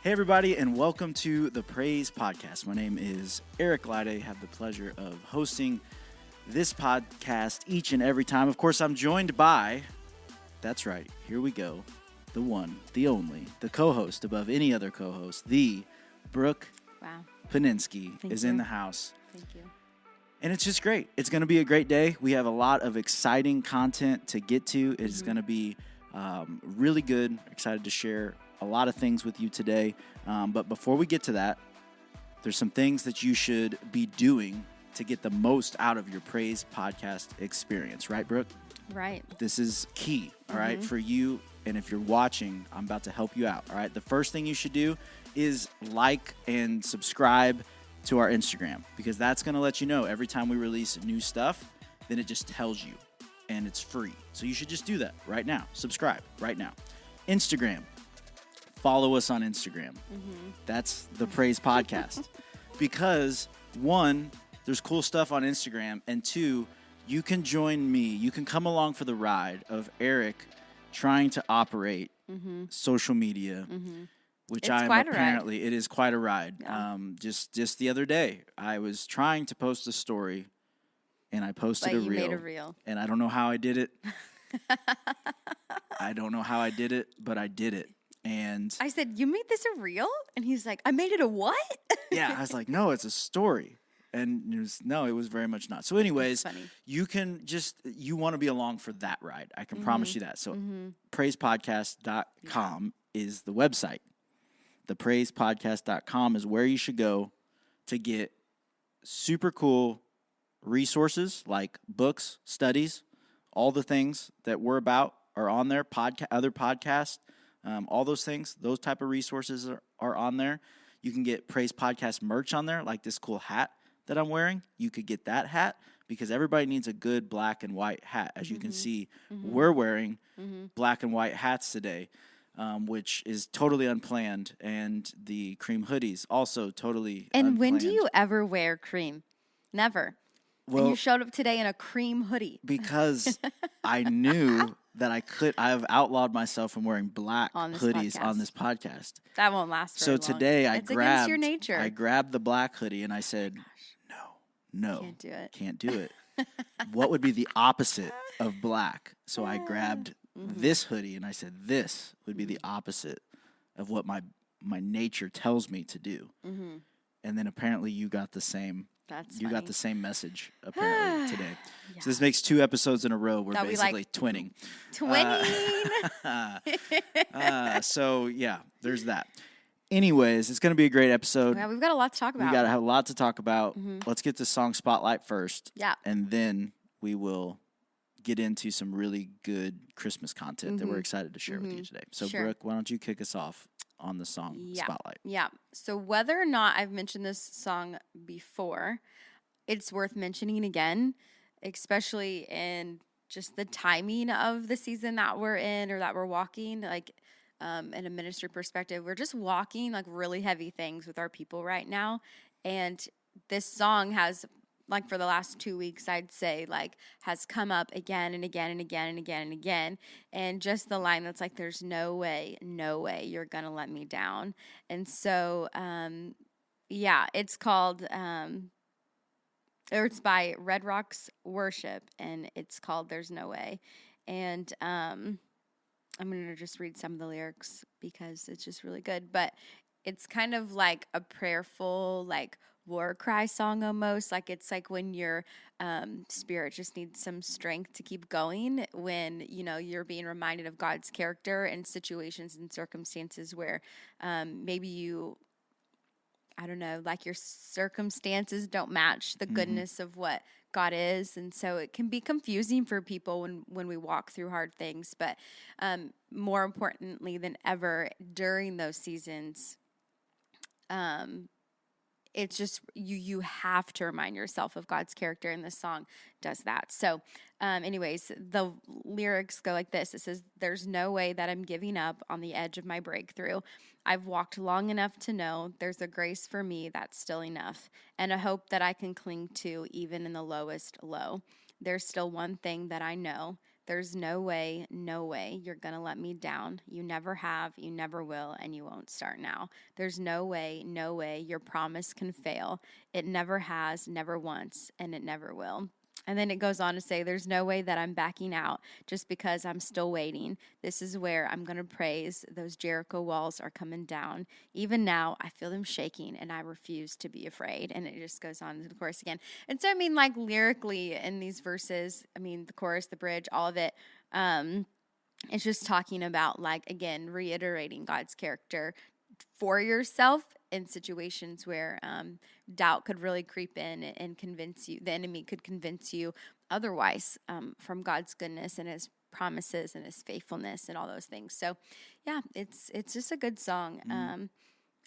Hey, everybody, and welcome to the Praise Podcast. My name is Eric Lyde. I have the pleasure of hosting this podcast each and every time. Of course, I'm joined by, that's right, here we go, the one, the only, the co-host above any other co-host, the Brooke Paninsky is in the house. Thank you. And it's just great. It's going to be a great day. We have a lot of exciting content to get to. It's going to be really good. Excited to share a lot of things with you today. But before we get to that, there's some things that you should be doing to get the most out of your Praise Podcast experience. Right, Brooke? Right. This is key, all right, for you. And if you're watching, I'm about to help you out, all right? The first thing you should do is like and subscribe to our Instagram, because that's going to let you know every time we release new stuff. Then it just tells you, and it's free. So you should just do that right now. Subscribe right now. Instagram. Follow us on Instagram. That's the Praise Podcast. Because one, there's cool stuff on Instagram, and two, you can join me. You can come along for the ride of Eric trying to operate social media, which I'm apparently, it is quite a ride. Yeah. Just the other day, I was trying to post a story, and I posted a reel. Made a reel. And I don't know how I did it. I don't know how I did it, but I did it. And I said, "You made this a reel?" And he's like, "I made it a what?" Yeah, I was like, "No, it's a story." And it was very much not. So anyways, you can you want to be along for that ride. I can promise you that. So praisepodcast.com is the website. Thepraisepodcast.com is where you should go to get super cool resources like books, studies, all the things that we're about are on there, other podcasts, all those things, those type of resources are on there. You can get Praise Podcast merch on there, like this cool hat that I'm wearing. You could get that hat because everybody needs a good black and white hat. As you can see, we're wearing black and white hats today, which is totally unplanned. And the cream hoodies also totally unplanned. When do you ever wear cream? Never. Well, and you showed up today in a cream hoodie. Because I knew that I've outlawed myself from wearing black hoodies on this podcast. That won't last very long. So today it's against your nature. I grabbed the black hoodie and I said, no, can't do it. Can't do it. What would be the opposite of black? So I grabbed this hoodie and I said, this would be the opposite of what my nature tells me to do. And then apparently you got the same. You got the same message apparently today. Yeah. So this makes 2 episodes in a row. We're basically twinning. So yeah, there's that. Anyways, it's going to be a great episode. Yeah, we've got a lot to talk about. We got to have a lot to talk about. Let's get the song Spotlight first. Yeah. And then we will get into some really good Christmas content that we're excited to share with you today. So Brooke, why don't you kick us off on the song Spotlight? Yeah. So whether or not I've mentioned this song before, it's worth mentioning again, especially in just the timing of the season that we're in or that we're walking, like in a ministry perspective. We're just walking like really heavy things with our people right now. And this song has, like for the last 2 weeks, I'd say, like has come up again and again and again and again and again. And just the line that's like, there's no way you're going to let me down. And so, it's called, or it's by Red Rocks Worship, and it's called There's No Way. And I'm going to just read some of the lyrics because it's just really good. But it's kind of like a prayerful, like war cry song almost. Like it's like when your spirit just needs some strength to keep going, when, you're being reminded of God's character in situations and circumstances where maybe like your circumstances don't match the goodness of what God is. And so it can be confusing for people when we walk through hard things. But more importantly than ever during those seasons, it's just you have to remind yourself of God's character, and this song does that. So anyways, the lyrics go like this. It says, "There's no way that I'm giving up on the edge of my breakthrough. I've walked long enough to know there's a grace for me that's still enough, and a hope that I can cling to even in the lowest low. There's still one thing that I know, There's no way, no way you're going to let me down. You never have, you never will, and you won't start now. There's no way, no way your promise can fail. It never has, never once, and it never will. And then it goes on to say, there's no way that I'm backing out just because I'm still waiting. This is where I'm going to praise. Those Jericho walls are coming down. Even now, I feel them shaking, and I refuse to be afraid. And it just goes on to the chorus again. And so, I mean, like lyrically in these verses, I mean, the chorus, the bridge, all of it, it's just talking about, like, again, reiterating God's character for yourself in situations where doubt could really creep in and convince you, the enemy could convince you otherwise, from God's goodness and his promises and his faithfulness and all those things. So yeah, it's just a good song.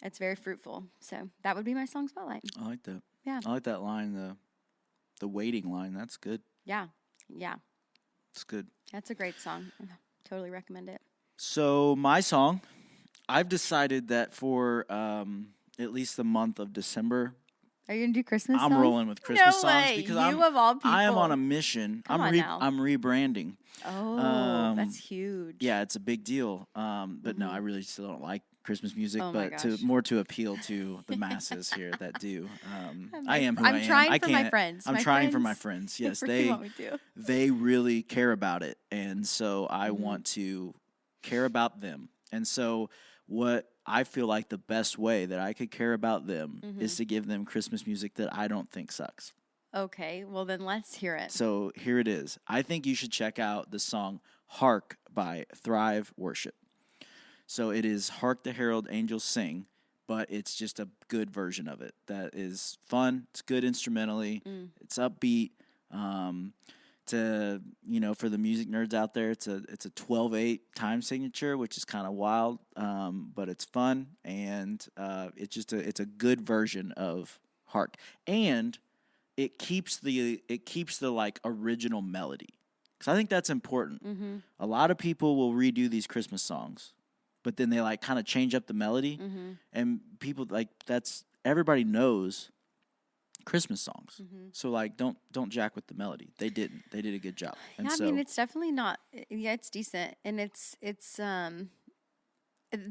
It's very fruitful. So that would be my song spotlight. I like that. Yeah. I like that line, the waiting line. That's good. Yeah. It's good. That's a great song. I totally recommend it. So my song, I've decided that for at least the month of December, are you gonna do Christmas songs? I'm rolling with Christmas songs way. because of all people. I am on a mission. Come on now. I'm rebranding. Oh, that's huge. Yeah, it's a big deal. But no, I really still don't like Christmas music, Oh my but gosh. more to appeal to the masses here that do. I am who I am. I'm trying I for my can't- friends. I'm My trying for my friends friends. Yes, really want me to. they really care about it, and so I want to care about them. And so what I feel like the best way that I could care about them is to give them Christmas music that I don't think sucks. Okay, well then let's hear it. So here it is. I think you should check out the song Hark by Thrive Worship. So it is Hark the Herald Angels Sing, but it's just a good version of it that is fun. It's good instrumentally. It's upbeat. For the music nerds out there, it's a 12/8 time signature, which is kind of wild, but it's fun, and it's a good version of Hark, and it keeps the like original melody, because I think that's important. A lot of people will redo these Christmas songs, but then they like kind of change up the melody, and people like everybody knows Christmas songs. So like don't jack with the melody. They didn't. They did a good job. And I mean, it's definitely not. Yeah, it's decent, and it's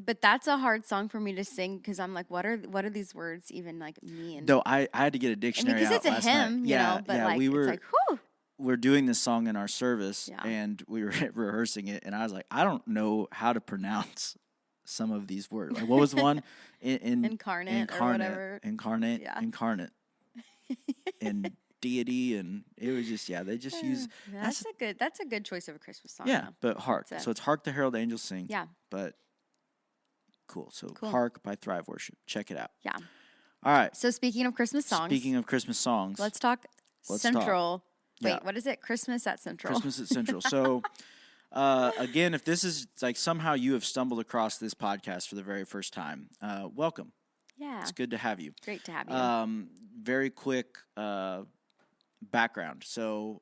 but that's a hard song for me to sing because I'm like, what are these words even like mean? No, I had to get a dictionary because out last it's a hymn, night. you know. But like, we were it's like, whew. we're doing this song in our service, Yeah. and we were rehearsing it, and I was like, I don't know how to pronounce some of these words. Like, what was the one? Incarnate or whatever. Incarnate. Yeah. Incarnate. And deity, and it was just they just use That's a good choice of a Christmas song. yeah, though. but Hark. That's it. So it's Hark the Herald Angels Sing. Yeah. But cool. So Cool. Hark by Thrive Worship. Check it out. Yeah. All right. So speaking of Christmas songs, Speaking of Christmas songs, let's talk Central. Wait, Yeah. what is it? Christmas at Central. Christmas at Central. So, again, if this is like somehow you have stumbled across this podcast for the very first time, welcome. Yeah. It's good to have you. Great to have you. Very quick background. So,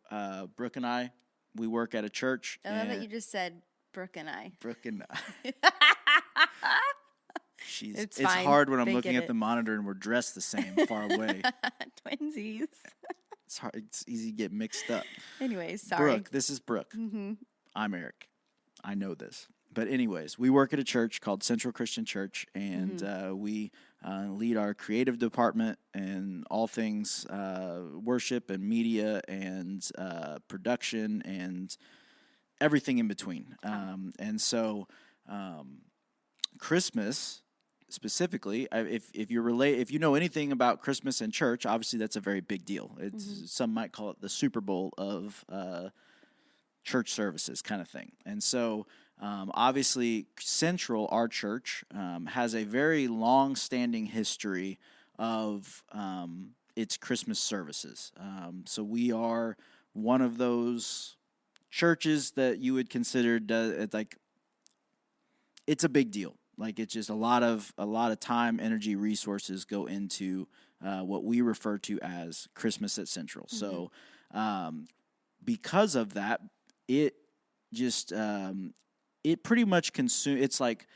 Brooke and I, we work at a church. I love that and you just said Brooke and I. Brooke and I. It's It's fine. hard when I'm They looking get at it. the monitor and we're dressed the same, far away. Twinsies. It's hard. It's easy to get mixed up. Anyways, sorry. Brooke, this is Brooke. I'm Eric. I know this. But anyways, we work at a church called Central Christian Church, and we lead our creative department and all things worship and media and production and everything in between. And so Christmas specifically, if you know anything about Christmas and church, obviously that's a very big deal. It's some might call it the Super Bowl of church services kind of thing. And so obviously Central, our church, has a very long-standing history of its Christmas services. So we are one of those churches that you would consider it's a big deal. Like, it's just a lot of time, energy, resources go into what we refer to as Christmas at Central. So because of that, it just it pretty much it's like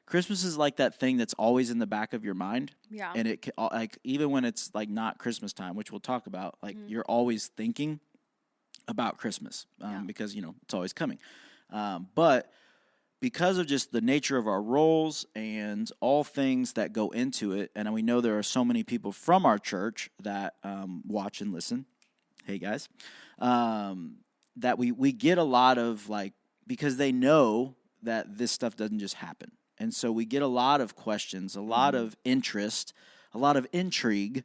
Christmas is like that thing that's always in the back of your mind. Yeah. And it like even when it's like not Christmas time, which we'll talk about, like you're always thinking about Christmas Yeah. because, it's always coming. But because of just the nature of our roles and all things that go into it, and we know there are so many people from our church that watch and listen. Hey, guys. That we get a lot of, because they know that this stuff doesn't just happen. And so we get a lot of questions, a lot of interest, a lot of intrigue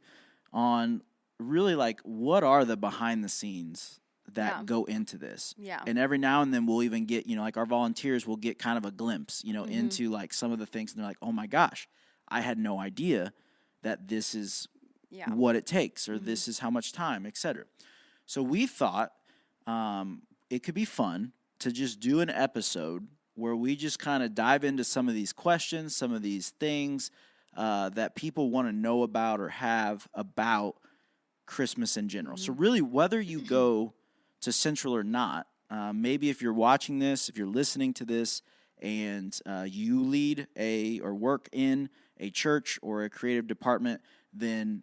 on really, what are the behind the scenes that go into this. Yeah. And every now and then we'll even get, our volunteers will get kind of a glimpse, into some of the things. And they're like, oh my gosh, I had no idea that this is what it takes, or this is how much time, etc. So we thought it could be fun to just do an episode where we just kind of dive into some of these questions, some of these things that people want to know about or have about Christmas in general. So really, whether you go to Central or not, maybe if you're watching this, if you're listening to this, and you lead or work in a church or a creative department, then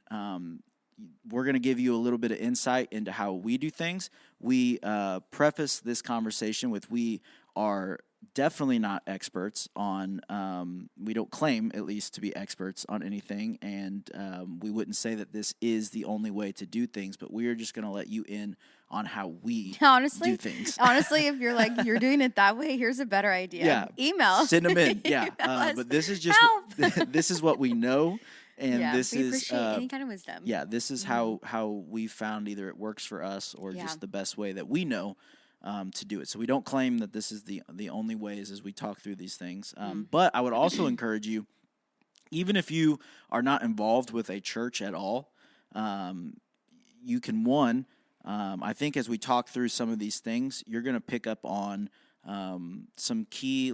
we're going to give you a little bit of insight into how we do things. We preface this conversation with, we are definitely not experts on, we don't claim at least to be experts on anything, and we wouldn't say that this is the only way to do things, but we are just going to let you in on how we do things. Honestly, if you're you're doing it that way, here's a better idea. Yeah. Email. Send them in. Yeah. But this is just, this is what we know. And this we is appreciate any kind of wisdom. Yeah, this is how we found either it works for us or just the best way that we know to do it. So we don't claim that this is the only ways as we talk through these things. But I would also encourage you, even if you are not involved with a church at all, you can I think as we talk through some of these things, you're going to pick up on some key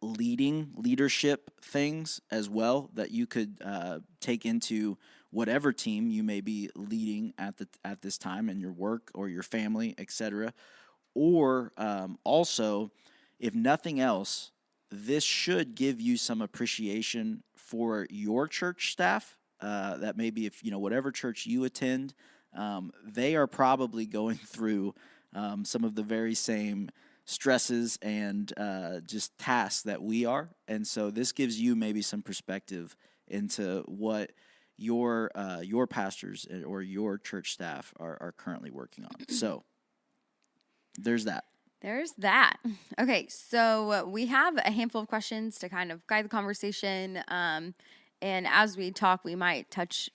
leadership things as well that you could take into whatever team you may be leading at this time in your work or your family, etc. Or also, if nothing else, this should give you some appreciation for your church staff. That maybe if whatever church you attend, they are probably going through some of the very same stresses and just tasks that we are. And so this gives you maybe some perspective into what your pastors or your church staff are currently working on. So there's that. There's that. Okay, so we have a handful of questions to kind of guide the conversation. And as we talk, we might touch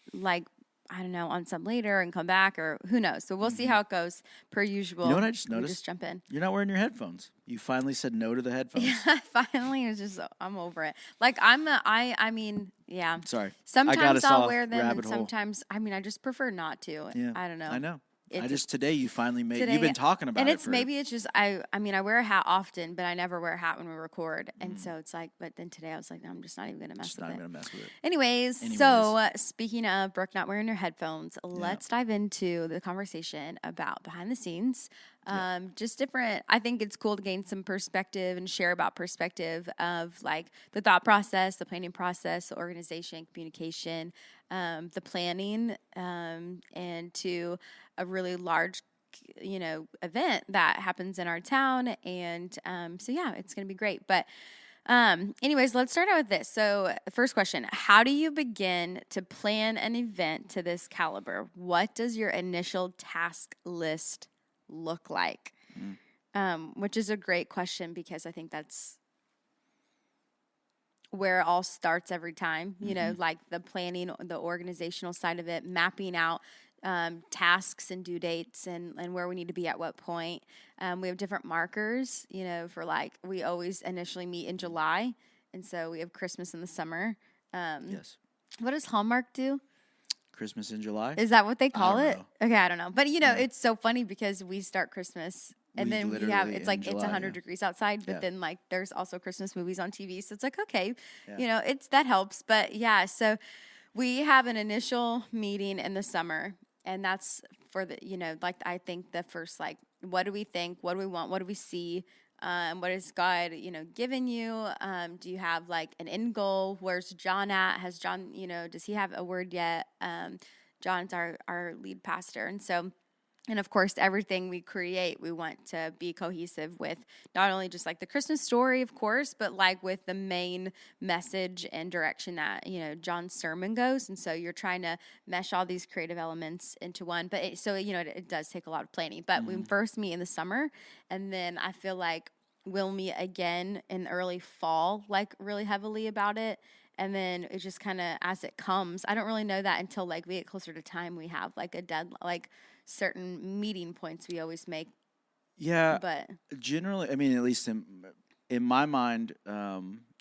on some later and come back, or who knows. So we'll see how it goes per usual. You know what I just noticed? Just jump in. You're not wearing your headphones. You finally said no to the headphones. Yeah, finally, it was just, I'm over it. I mean, yeah. Sorry. Sometimes I'll wear them, and sometimes, I just prefer not to. Yeah, I don't know. I know. Today you finally made, you've been talking about and it. And it's just, I wear a hat often, but I never wear a hat when we record. And so it's but then today I was like, no, I'm just not even going to mess with it. Just not even going to mess with it. Anyways, so speaking of Brooke not wearing her headphones, let's dive into the conversation about behind the scenes. Just different. I think it's cool to gain some perspective and share about perspective of the thought process, the planning process, the organization, communication, the planning, and to a really large, event that happens in our town. And so yeah, it's going to be great. But anyways, let's start out with this. So first question, how do you begin to plan an event to this caliber? What does your initial task list look like? Which is a great question, because I think that's where it all starts every time, the planning, the organizational side of it, mapping out tasks and due dates and where we need to be at what point. We have different markers, for we always initially meet in July. And so we have Christmas in the summer. Yes. What does Hallmark do? Christmas in July? Is that what they call it? Know. Okay, I don't know. But, it's so funny because we start Christmas and then we have, it's July, it's 100 degrees outside, but then there's also Christmas movies on TV. So it's okay, that helps. But yeah, so we have an initial meeting in the summer, and that's for the, I think the first, what do we think? What do we want? What do we see? What has God, given you? Do you have an end goal? Where's John at? Has John, does he have a word yet? John's our lead pastor. And so And of course, everything we create, we want to be cohesive with not only just like the Christmas story, of course, but like with the main message and direction that, you know, John's sermon goes. And so you're trying to mesh all these creative elements into one. But it does take a lot of planning. But we first meet in the summer, and then I feel like we'll meet again in early fall, like really heavily about it. And then it just kind of as it comes. I don't really know that until like we get closer to time. We have like a deadline, like certain meeting points we always make. Yeah, But generally, I mean, at least in my mind,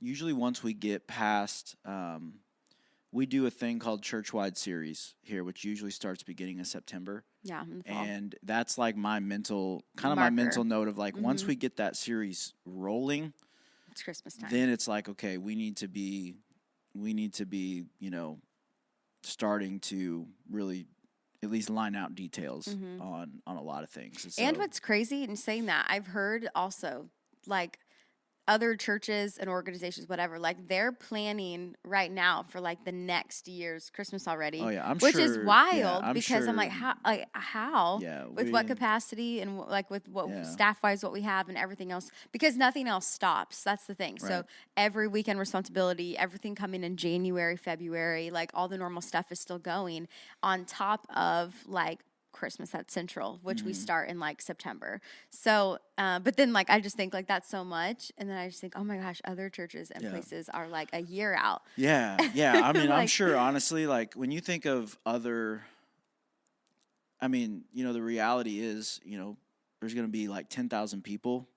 usually once we get past, we do a thing called church-wide series here, which usually starts beginning of September. yeah, in the fall. And that's like my mental Marker. note of like once we get that series rolling, It's Christmas time. then it's like, okay, we need to be, you know, starting to really at least line out details on a lot of things. And what's crazy in saying that, I've heard also like other churches and organizations, whatever, like they're planning right now for like the next year's Christmas already. Oh yeah, which is wild I'm because sure, I'm like, how? Yeah, with what capacity and like with what staff wise, what we have and everything else, because nothing else stops. That's the thing. Right. So every weekend responsibility, everything coming in January, February, like all the normal stuff is still going on top of like Christmas at Central, which we start in like September. So, but then like I just think like that's so much, and then I just think, oh my gosh, other churches and places are like a year out. Yeah. I mean, I'm Like- sure honestly, like when you think of other, I mean, you know, the reality is, you know, there's going to be like 10,000 people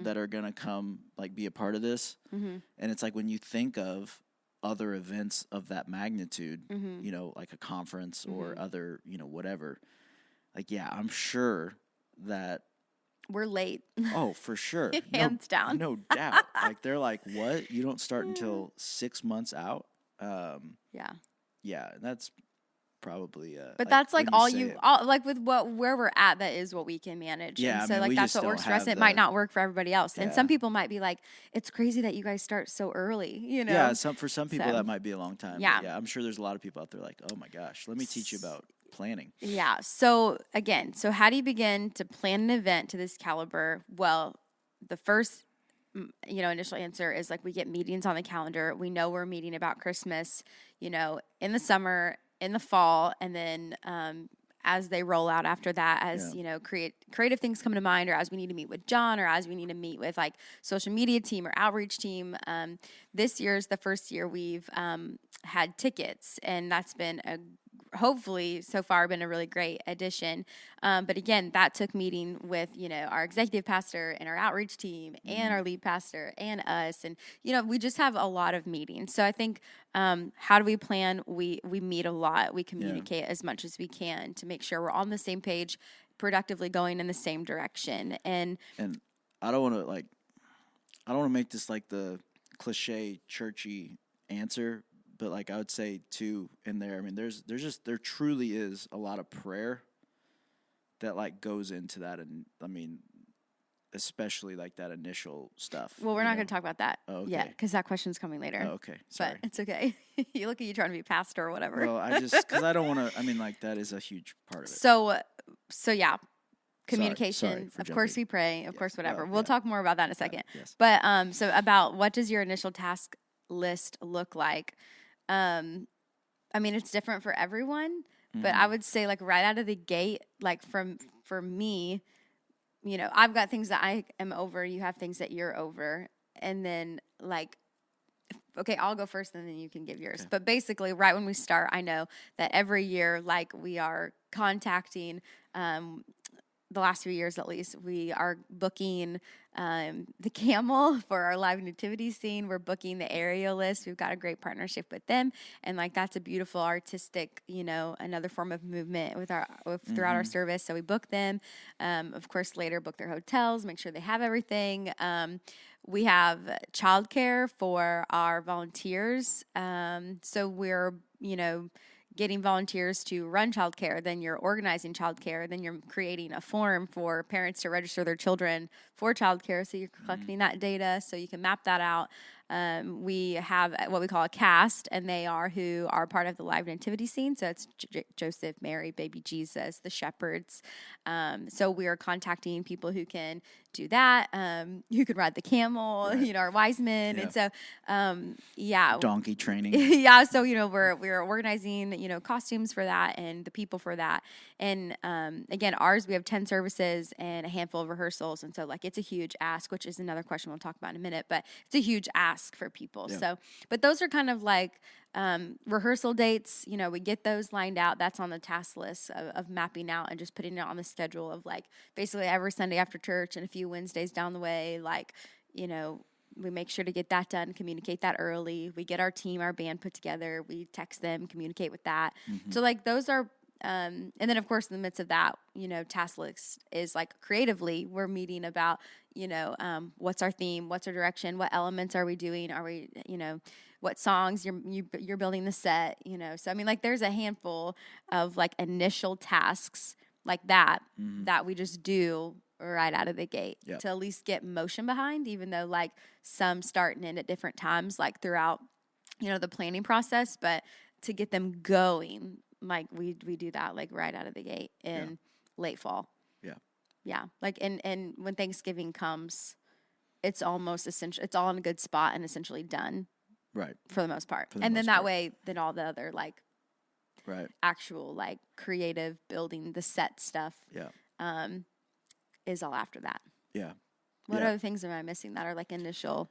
that are going to come like be a part of this, and it's like when you think of other events of that magnitude, you know, like a conference or other, you know, whatever. Like, yeah, I'm sure that We're late. Oh, for sure. Hands down. No doubt. Like, they're like, what? You don't start until 6 months out? Yeah. Yeah, that's probably. But that's like when all say you, it. all, like with where we're at, that is what we can manage. Yeah, And I so mean, like we that's just what works don't for us. have It might the- not work for everybody else. And Yeah. some people might be like, it's crazy that you guys start so early, you know? Yeah, for some people So- that might be a long time. But Yeah. yeah, I'm sure there's a lot of people out there like, oh my gosh, let me teach you about planning. Yeah. So again, how do you begin to plan an event to this caliber? Well, the first, initial answer is like we get meetings on the calendar. We know we're meeting about Christmas, you know, in the summer, in the fall, and then as they roll out after that, as you know, creative things come to mind, or as we need to meet with John, or as we need to meet with like social media team or outreach team. This year's the first year we've had tickets, and that's been hopefully so far been a really great addition. But again, that took meeting with, you know, our executive pastor and our outreach team and our lead pastor and us. And, you know, we just have a lot of meetings. So I think, how do we plan? We meet a lot. We communicate as much as we can to make sure we're on the same page, productively going in the same direction. And I don't want to make this like the cliche churchy answer, but like I would say too in there, I mean, there truly is a lot of prayer that like goes into that. And I mean, especially like that initial stuff. well, we're not going to talk about that Oh, okay. yet, because that question's coming later. Oh, okay. Sorry. But it's okay. You look at you trying to be pastor or whatever. Well, because I don't want to, I mean, like that is a huge part of it. So yeah, communication. sorry for of course jumping. we pray. Of course, whatever. Well, We'll yeah. talk more about that in a second. Yes. But so about what does your initial task list look like? I mean, it's different for everyone, but I would say like right out of the gate, like for me, you know, I've got things that I am over. You have things that you're over, and then like. Okay, I'll go first and then you can give yours. Okay. But basically, right when we start, I know that every year, like we are contacting, the last few years at least, we are booking the Camel for our live nativity scene. We're booking the aerial list. We've got a great partnership with them. And like that's a beautiful artistic, you know, another form of movement throughout our service. So we book them. Of course, later book their hotels, make sure they have everything. We have childcare for our volunteers. So we're, you know, getting volunteers to run childcare, then you're organizing childcare, then you're creating a form for parents to register their children for childcare. So you're collecting that data so you can map that out. We have what we call a cast, and they are who are part of the live nativity scene. So it's Joseph, Mary, baby Jesus, the shepherds. So we are contacting people who can do that, who can ride the camel, Right. our wise men. Yeah. And so, yeah. Donkey training. Yeah. So, we're organizing, costumes for that and the people for that. And again, ours, we have 10 services and a handful of rehearsals. And so, like, it's a huge ask, which is another question we'll talk about in a minute, but it's a huge ask for people. Yeah. So, but those are kind of like rehearsal dates. We get those lined out. That's on the task list of mapping out and just putting it on the schedule of, like, basically every Sunday after church and a few Wednesdays down the way, like, we make sure to get that done, communicate that early. We get our team, our band put together. We text them, communicate with that. Mm-hmm. So, like, those are, and then, of course, in the midst of that, task list is, like, creatively, we're meeting about, what's our theme, what's our direction, what elements are we doing, are we, what songs you're building the set, So, I mean, like, there's a handful of, like, initial tasks like that that we just do right out of the gate to at least get motion behind, even though, like, some start and end at different times, like, throughout, the planning process, but to get them going, like, we do that, like, right out of the gate in late fall. Yeah. Like, and when Thanksgiving comes, it's almost essential. It's all in a good spot and essentially done. Right. For the most part. And then that way, then all the other, like, actual, like, creative building the set stuff is all after that. Yeah. What other things am I missing that are, like, initial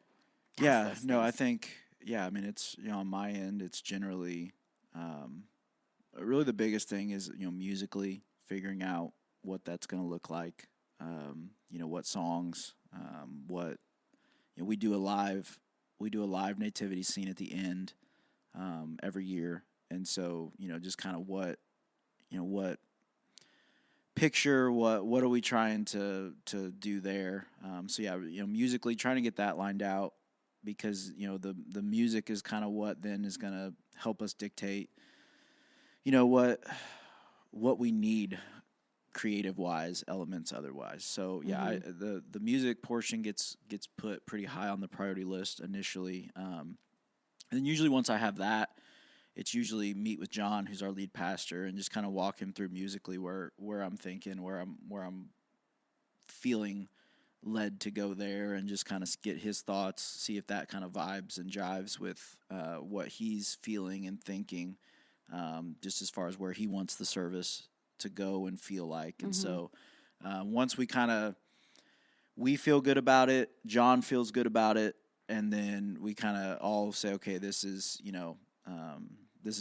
task list things? I think, I mean, it's, on my end, it's generally, really the biggest thing is, musically figuring out what that's going to look like, what songs, we do a live nativity scene at the end, every year. And so, just kind of what picture, what are we trying to do there? So musically trying to get that lined out because, the music is kind of what then is going to help us dictate, what we need creative wise, elements otherwise. So the music portion gets put pretty high on the priority list initially. And then usually once I have that, it's usually meet with John, who's our lead pastor, and just kind of walk him through musically where I'm thinking, where I'm feeling led to go there, and just kind of get his thoughts, see if that kind of vibes and jives with what he's feeling and thinking, just as far as where he wants the service to go and feel like. And so once we feel good about it, John feels good about it, and then we kind of all say, okay, this is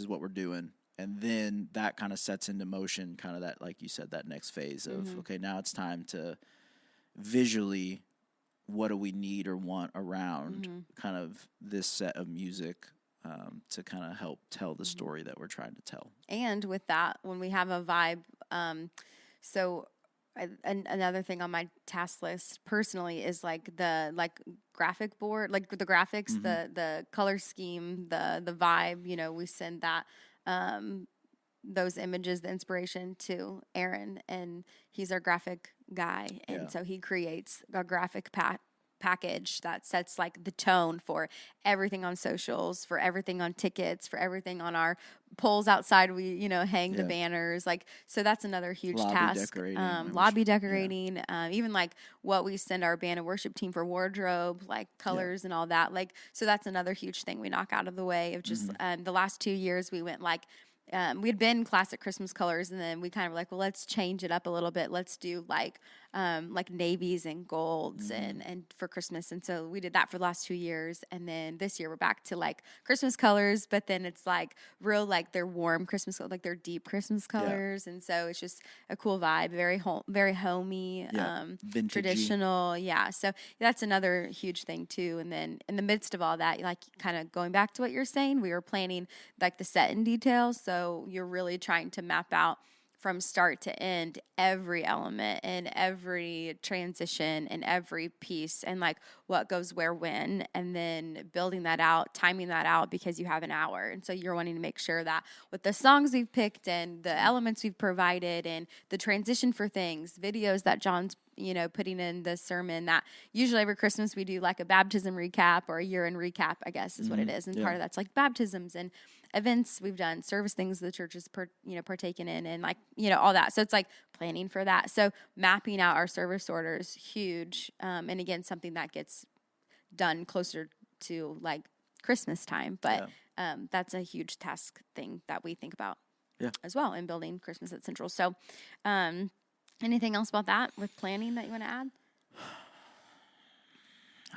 what we're doing. And then that kind of sets into motion kind of that, like you said, that next phase of, okay, now it's time to visually, what do we need or want around kind of this set of music to kind of help tell the story that we're trying to tell. And with that, when we have a vibe, another thing on my task list personally is the graphic board, like the graphics, the color scheme, the vibe. We send that those images, the inspiration to Aaron, and he's our graphic guy, and so he creates a graphic package that sets like the tone for everything on socials, for everything on tickets, for everything on our poles outside. We hang the banners, like, so that's another huge task. Lobby decorating, even like what we send our band and worship team for wardrobe, like colors and all that, like, so that's another huge thing we knock out of the way of just the last 2 years we went like we had been classic Christmas colors, and then we kind of were like, well, let's change it up a little bit. Let's do like navies and golds and for Christmas. And so we did that for the last 2 years. And then this year we're back to like Christmas colors, but then it's like real, like they're warm Christmas, like they're deep Christmas colors. Yeah. And so it's just a cool vibe, very homey, traditional. Yeah. So that's another huge thing too. And then in the midst of all that, like kind of going back to what you're saying, we were planning like the set in details. So you're really trying to map out from start to end, every element and every transition and every piece and like what goes where when, and then building that out, timing that out because you have an hour. And so you're wanting to make sure that with the songs we've picked and the elements we've provided and the transition for things, videos that John's putting in the sermon, that usually every Christmas we do like a baptism recap or a year-end recap, I guess is what it is. And part of that's like baptisms and events we've done, service things the church has partaken in, and like, all that. So it's like planning for that. So mapping out our service orders, huge. And again, something that gets done closer to like Christmas time. But that's a huge task thing that we think about as well in building Christmas at Central. So anything else about that with planning that you want to add?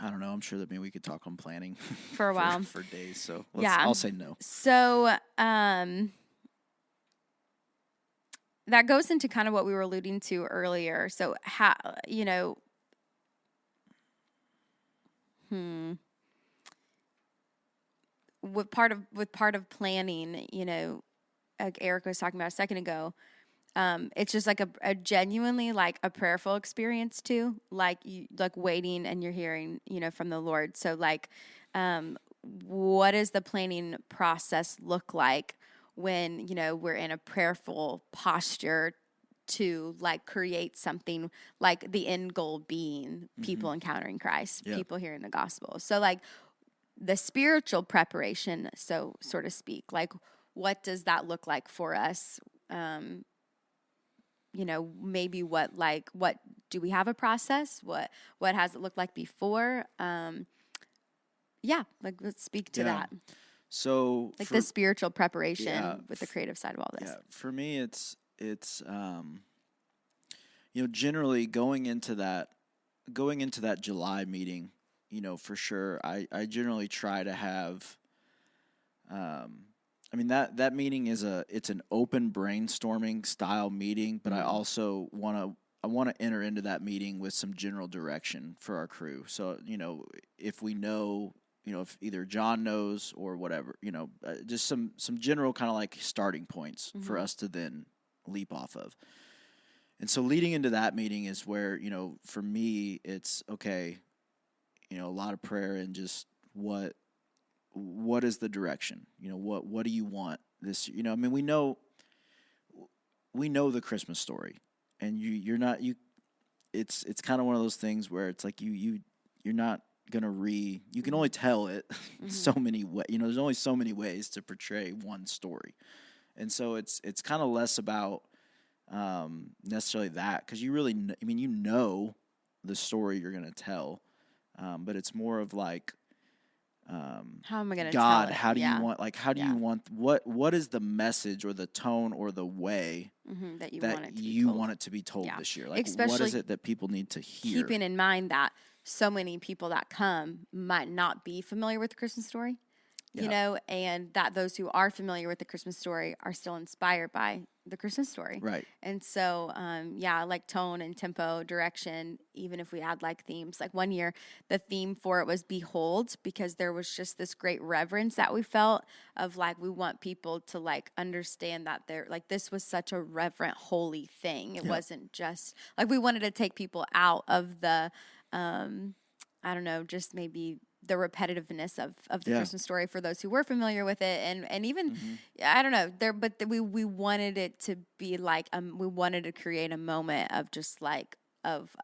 I don't know. I'm sure that maybe we could talk on planning for a while, for days. So I'll say no. So that goes into kind of what we were alluding to earlier. So how with part of planning, like Eric was talking about a second ago. It's just like a genuinely like a prayerful experience too, like you like waiting and you're hearing, from the Lord. So like, what does the planning process look like when, we're in a prayerful posture to like create something, like the end goal being people encountering Christ, people hearing the gospel. So like the spiritual preparation, so to speak, like what does that look like for us? Maybe what do we have a process? What has it looked like before? Let's speak to that. So like the spiritual preparation with the creative side of all this. Yeah, for me, it's generally going into that July meeting, for sure, I generally try to have, that meeting it's an open brainstorming style meeting, but I also want to enter into that meeting with some general direction for our crew. So, if we know, if either John knows or whatever, just some general kind of like starting points for us to then leap off of. And so leading into that meeting is where, for me, it's okay, a lot of prayer and just what is the direction? What do you want this? We know the Christmas story, and it's kind of one of those things where it's like you're not gonna you can only tell it so many ways. There's only so many ways to portray one story, and so it's kind of less about necessarily that, because you really the story you're gonna tell, but it's more of like, how am I going to God, tell it? how do you want, like, how do you want, what is the message or the tone or the way that you want it to be told this year? Like, especially what is it that people need to hear? Keeping in mind that so many people that come might not be familiar with the Christmas story, and that those who are familiar with the Christmas story are still inspired by the Christmas story. Right. And so, like tone and tempo, direction, even if we add like themes. Like one year, the theme for it was Behold, because there was just this great reverence that we felt of like, we want people to like understand that they're like, this was such a reverent, holy thing. It wasn't just like, we wanted to take people out of the, just maybe the repetitiveness of the Christmas story for those who were familiar with it, and even I don't know there, but we wanted it to be like we wanted to create a moment of just like of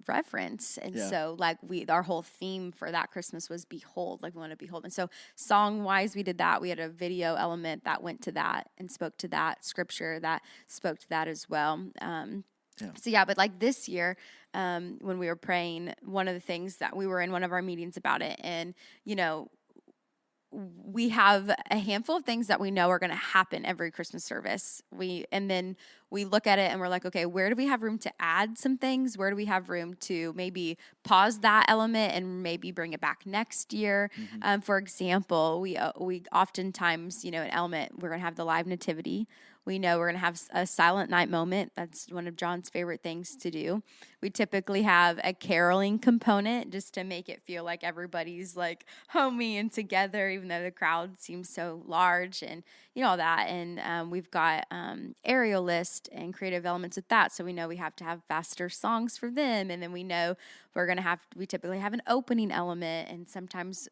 reverence, and so like our whole theme for that Christmas was Behold, like we want to behold, and so song wise we did that. We had a video element that went to that and spoke to that, scripture that spoke to that as well. But like this year, when we were praying, one of the things that we were in one of our meetings about it, and, we have a handful of things that we know are going to happen every Christmas service. And then we look at it and we're like, okay, where do we have room to add some things? Where do we have room to maybe pause that element and maybe bring it back next year? For example, we oftentimes, an element, we're going to have the live nativity. We know we're going to have a silent night moment. That's one of John's favorite things to do. We typically have a caroling component just to make it feel like everybody's like homey and together, even though the crowd seems so large and all that. And we've got aerial list and creative elements with that. So we know we have to have faster songs for them. And then we know we typically have an opening element, and sometimes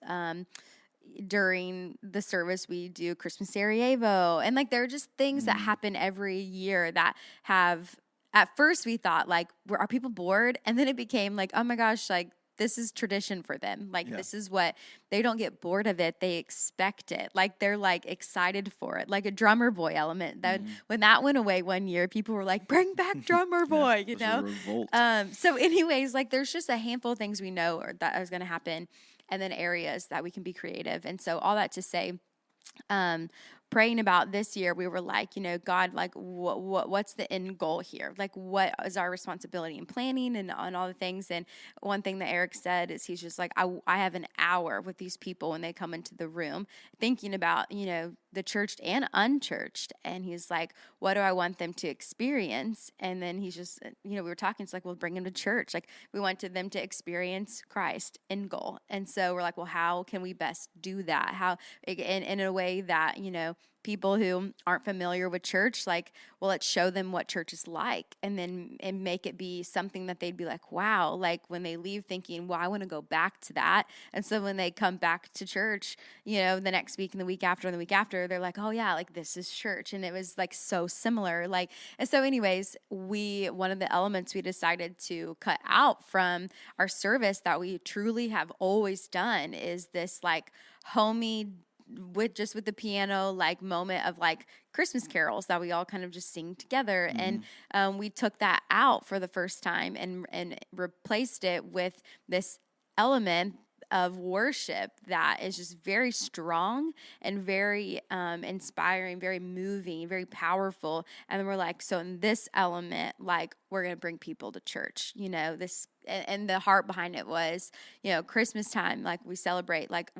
during the service we do Christmas Sarajevo, and like there are just things that happen every year that have, at first we thought like, are people bored? And then it became like, oh my gosh, like this is tradition for them. Like this is what, they don't get bored of it. They expect it. Like they're like excited for it. Like a drummer boy element that when that went away one year, people were like, bring back drummer boy, you know? So anyways, like there's just a handful of things we know that is going to happen, and then areas that we can be creative. And so all that to say, praying about this year, we were like, God, like what's the end goal here? Like what is our responsibility in planning and on all the things? And one thing that Eric said is he's just like, I have an hour with these people when they come into the room thinking about, the churched and unchurched. And he's like, what do I want them to experience? And then he's just, we were talking, it's like, well, bring them to church. Like we wanted them to experience Christ, end goal. And so we're like, well, how can we best do that? How, in a way that, people who aren't familiar with church, like, well, let's show them what church is like, and make it be something that they'd be like, wow, like when they leave thinking, well, I want to go back to that. And so when they come back to church, the next week and the week after and the week after, they're like, oh yeah, like this is church. And it was like so similar. Like, and so anyways, one of the elements we decided to cut out from our service that we truly have always done is this like homey, with the piano like moment of like Christmas carols that we all kind of just sing together. And we took that out for the first time and replaced it with this element of worship that is just very strong and very inspiring, very moving, very powerful. And then we're like, so in this element, like we're going to bring people to church, this, and the heart behind it was, Christmas time, like we celebrate, like,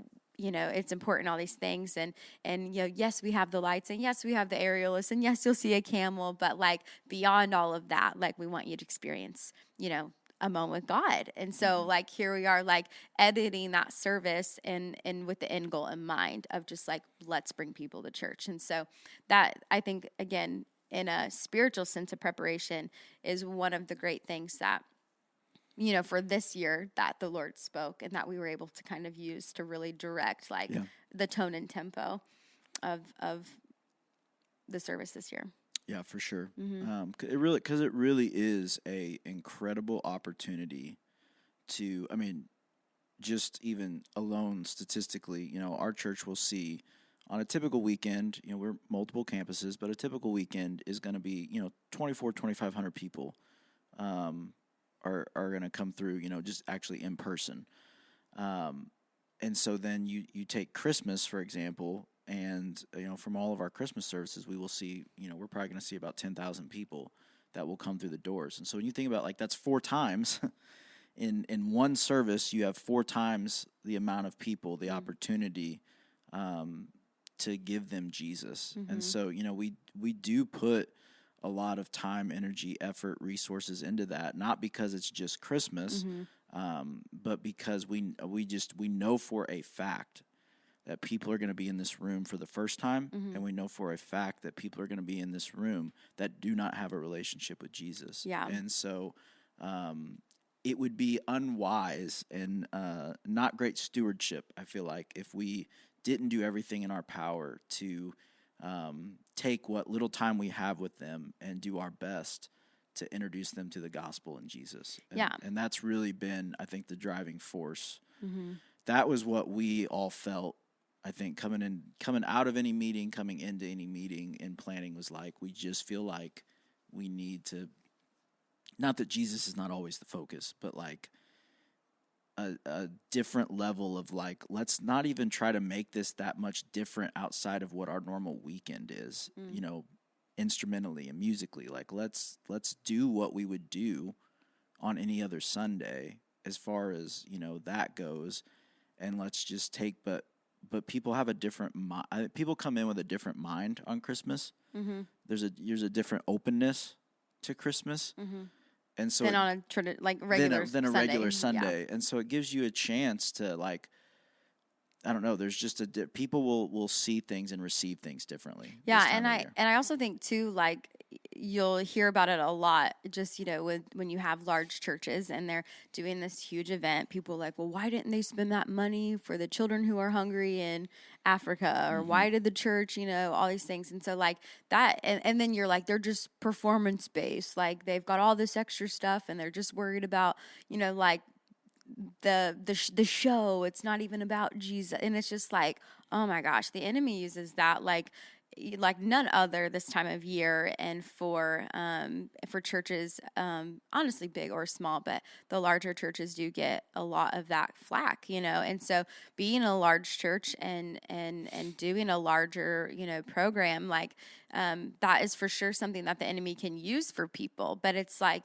it's important, all these things. And yes, we have the lights, and yes, we have the aerialists, and yes, you'll see a camel, but like beyond all of that, like we want you to experience, a moment with God. And so like, here we are, like editing that service and with the end goal in mind of just like, let's bring people to church. And so that, I think, again, in a spiritual sense of preparation is one of the great things that, for this year that the Lord spoke and that we were able to kind of use to really direct like the tone and tempo of the service this year. Yeah, for sure. Because it really is a incredible opportunity to, I mean, just even alone statistically, our church will see on a typical weekend, we're multiple campuses, but a typical weekend is going to be, 2,500 people are going to come through, just actually in person. And so then you take Christmas, for example, and, from all of our Christmas services, we will see, we're probably going to see about 10,000 people that will come through the doors. And so when you think about, like, that's 4 times in one service, you have 4 times the amount of people, the opportunity to give them Jesus. And so, we do put a lot of time, energy, effort, resources into that, not because it's just Christmas, but because we know for a fact that people are going to be in this room for the first time, and we know for a fact that people are going to be in this room that do not have a relationship with Jesus. Yeah. And so it would be unwise and not great stewardship, I feel like, if we didn't do everything in our power to take what little time we have with them and do our best to introduce them to the gospel and Jesus. And that's really been, I think, the driving force. That was what we all felt, I think, coming out of any meeting, coming into any meeting, and planning was like, we just feel like we need to, not that Jesus is not always the focus, but like a different level of like, let's not even try to make this that much different outside of what our normal weekend is, instrumentally and musically. Like, let's do what we would do on any other Sunday as far as, that goes. And let's just take, but but people have a different mind. People come in with a different mind on Christmas. Mm-hmm. There's a different openness to Christmas. Mm-hmm. And so Than on a regular than a Sunday. regular Sunday. And so it gives you a chance to, like, I don't know, there's just people will see things and receive things differently. Yeah, and I also think too, like, you'll hear about it a lot, just, when you have large churches and they're doing this huge event, people are like, well, why didn't they spend that money for the children who are hungry in Africa? Or why did the church, all these things. And so, like, that, and then you're like, they're just performance based. Like, they've got all this extra stuff and they're just worried about, like, the show. It's not even about Jesus. And it's just like, oh my gosh, the enemy uses that like none other this time of year. And for churches, honestly, big or small, but the larger churches do get a lot of that flack, and so being a large church and doing a larger, program, like, that is for sure something that the enemy can use for people. But it's like,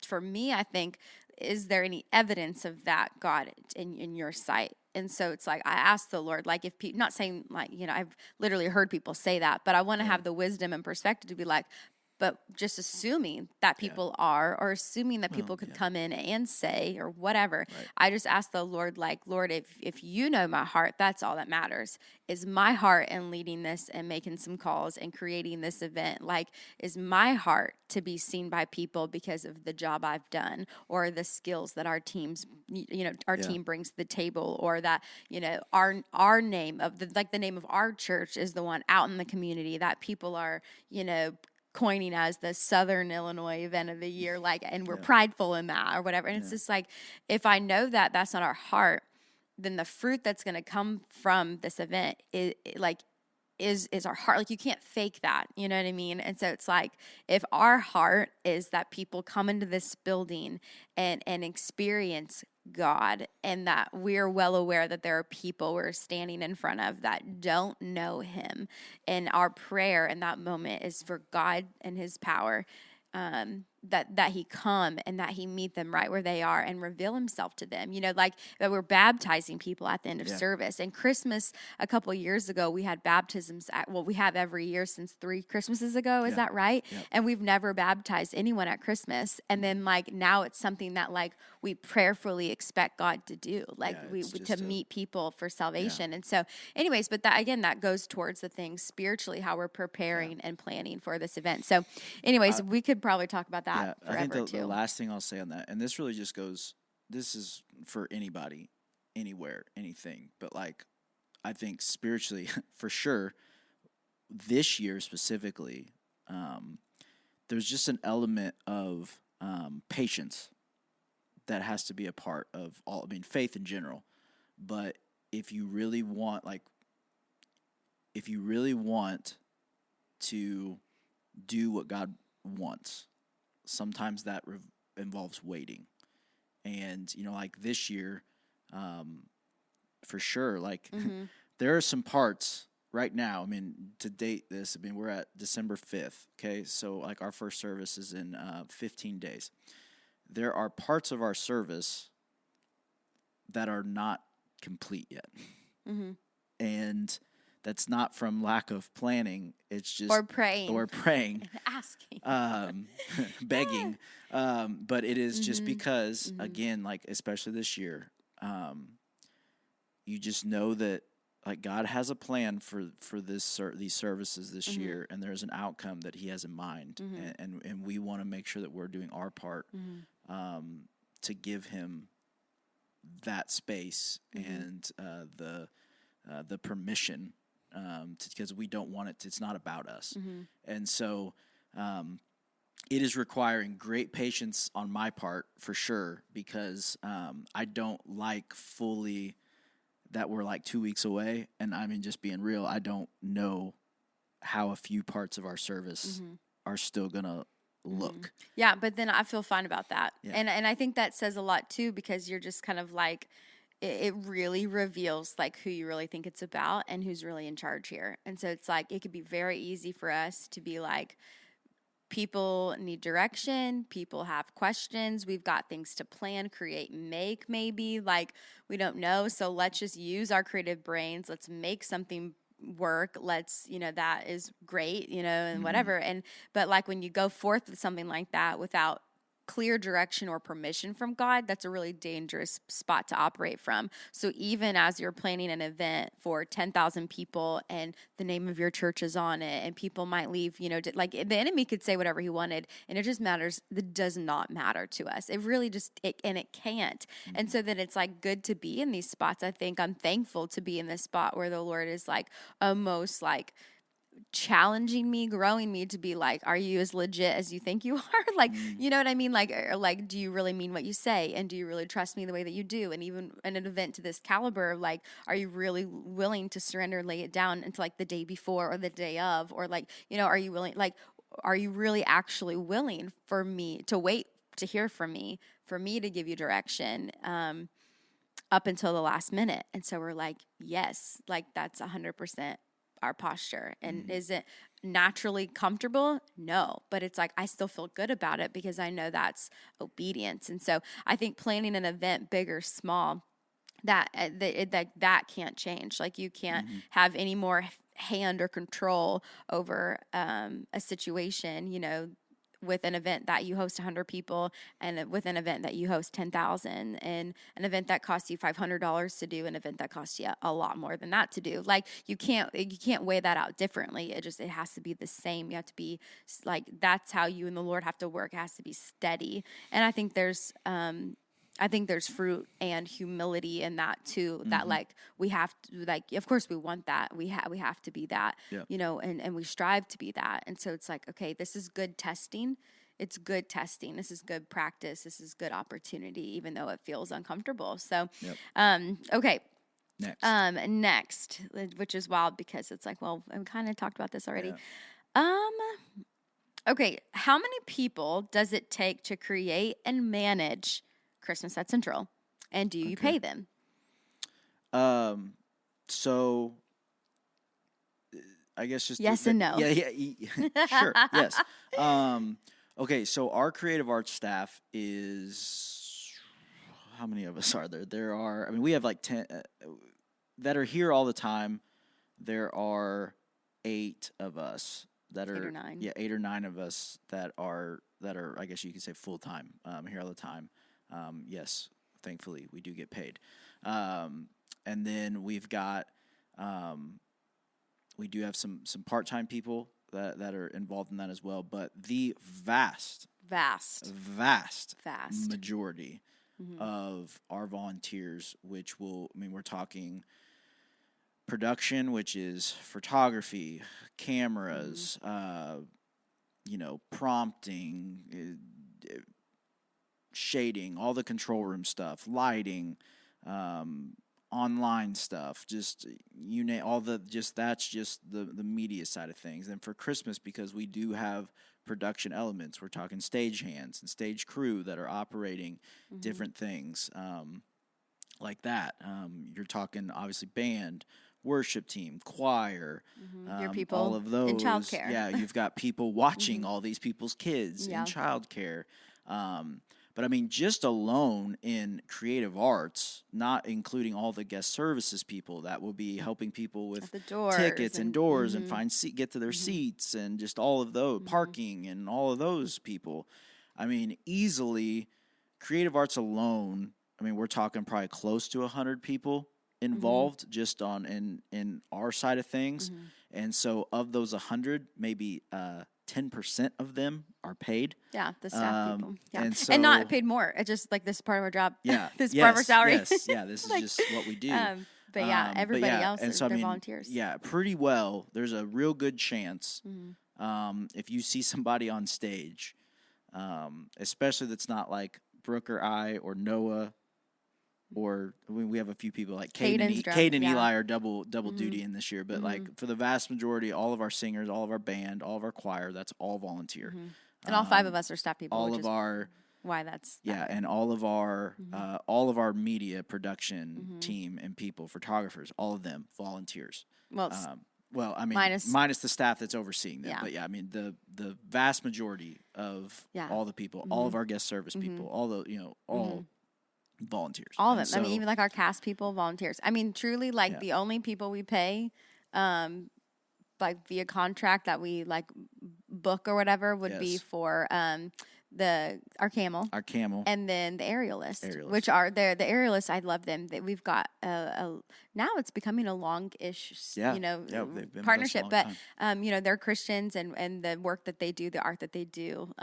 for me, I think, is there any evidence of that, God, in your sight? And so it's like, I ask the Lord, like, if people, not saying like, I've literally heard people say that, but I want to have the wisdom and perspective to be like, but just assuming that people are, or assuming that people could come in and say, or whatever. Right. I just ask the Lord, like, Lord, if you know my heart, that's all that matters. Is my heart in leading this and making some calls and creating this event? Like, is my heart to be seen by people because of the job I've done, or the skills that our teams, our team brings to the table, or that, our name of the name of our church is the one out in the community that people are, coining as the Southern Illinois event of the year, like, and we're prideful in that or whatever. And it's just like, if I know that that's not our heart, then the fruit that's going to come from this event is our heart. Like, you can't fake that, you know what I mean? And so it's like, if our heart is that people come into this building and experience God, and that we're well aware that there are people we're standing in front of that don't know him, and our prayer in that moment is for God and his power, that he come and that he meet them right where they are and reveal himself to them, like that we're baptizing people at the end of service. And Christmas, a couple of years ago, we had baptisms we have every year since 3 Christmases ago. Is that right? Yep. And we've never baptized anyone at Christmas. And then, like, now it's something that, like, we prayerfully expect God to do, like, to meet people for salvation. And so anyways, but that, again, that goes towards the things spiritually, how we're preparing and planning for this event. So anyways, we could probably talk about that forever. I think the last thing I'll say on that, and this really just goes, this is for anybody, anywhere, anything, but, like, I think spiritually, for sure, this year specifically, there's just an element of patience that has to be a part of faith in general. But if you really want to do what God wants, sometimes that involves waiting. And, like this year, for sure, like, there are some parts right now. To date this, we're at December 5th. Okay. So, like, our first service is in 15 days. There are parts of our service that are not complete yet. Mm-hmm. And that's not from lack of planning. It's just or praying, asking, begging. But it is just because, again, like, especially this year, you just know that, like, God has a plan for these services this year, and there's an outcome that he has in mind, and we want to make sure that we're doing our part to give him that space and the permission, because we don't want it to, it's not about us. And so it is requiring great patience on my part, for sure, because I don't like fully that we're like 2 weeks away, and just being real, I don't know how a few parts of our service are still gonna look. Yeah, but then I feel fine about that. Yeah. And I think that says a lot too, because you're just kind of like, it really reveals, like, who you really think it's about and who's really in charge here. And so it's like, it could be very easy for us to be like, people need direction. People have questions. We've got things to plan, create, make, maybe. Like, we don't know. So let's just use our creative brains. Let's make something work. Let's, that is great, and whatever. But like when you go forth with something like that without clear direction or permission from God, that's a really dangerous spot to operate from. So even as you're planning an event for 10,000 people and the name of your church is on it, and people might leave, like the enemy could say whatever he wanted, and it just matters. That does not matter to us. It really just, it can't. And so then it's like good to be in these spots. I think I'm thankful to be in this spot where the Lord is like almost like challenging me, growing me to be like, are you as legit as you think you are? Like, you know what I mean? Like, do you really mean what you say? And do you really trust me the way that you do? And even in an event to this caliber, like, are you really willing to surrender and lay it down until like the day before or the day of, or like, are you willing, like, are you really actually willing for me to wait to hear from me, for me to give you direction, up until the last minute? And so we're like, yes, like that's 100% our posture. And is it naturally comfortable? No, but it's like I still feel good about it because I know that's obedience. And so I think planning an event, big or small, that can't change. Like you can't have any more hand or control over a situation, with an event that you host 100 people, and with an event that you host 10,000, and an event that costs you $500 to do, an event that costs you a lot more than that to do. Like you can't weigh that out differently. It has to be the same. You have to be like, that's how you and the Lord have to work. It has to be steady. And I think there's fruit and humility in that too, that like we have to, like, of course we want that. We have to be that, and we strive to be that. And so it's like, okay, this is good testing. It's good testing. This is good practice. This is good opportunity, even though it feels uncomfortable. So, okay. Next, which is wild because it's like, well, I kind of talked about this already. Yeah. Okay. How many people does it take to create and manage Christmas at Central, and do you pay them? So I guess just yes and no. Yeah. Sure. Yes. Okay. So our creative arts staff is, how many of us are there? There are, we have like 10 that are here all the time. There are 8 of us that are 8 or 9. Yeah, 8 or 9 of us that are, I guess you could say full time, here all the time. Yes, thankfully we do get paid. And then we've got, we do have some part-time people that are involved in that as well. But the vast majority of our volunteers, which we're talking production, which is photography, cameras, prompting, shading, all the control room stuff, lighting, online stuff, just you name all the, that's just the media side of things. And for Christmas, because we do have production elements, we're talking stage hands and stage crew that are operating different things like that. You're talking obviously band, worship team, choir, your people, all of those. In childcare. Yeah, you've got people watching all these people's kids in childcare. But just alone in creative arts, not including all the guest services people that will be helping people with tickets and doors and get to their seats, and just all of those, parking and all of those people. Easily, creative arts alone, we're talking probably close to 100 people involved just in our side of things. And so of those 100, maybe 10% of them are paid. Yeah, the staff people. Yeah. And not paid more. It's just like this is part of our job. Yeah. This is part of our salary. Yes. Yeah, this is just what we do. But yeah, everybody else, they're volunteers. Yeah, pretty well. There's a real good chance if you see somebody on stage, especially that's not like Brooke or I or Noah, or we have a few people like Kate and Eli are double duty in this year. But like for the vast majority, all of our singers, all of our band, all of our choir, that's all volunteer. And all 5 of us are staff people. All of our why that's and all of our media production team and people, photographers, all of them volunteers. Well, Well, I mean, minus the staff that's overseeing them. Yeah. But yeah, I mean, the vast majority of all the people, all of our guest service people, all the, all volunteers. All of them. So, I mean, even like our cast people, volunteers. I mean, truly, like the only people we pay, like via contract that we like book or whatever would be for our camel, and then the aerialists. Which are the aerialists. I love them. That we've got now it's becoming a longish, partnership. But they're Christians, and the work that they do, the art that they do.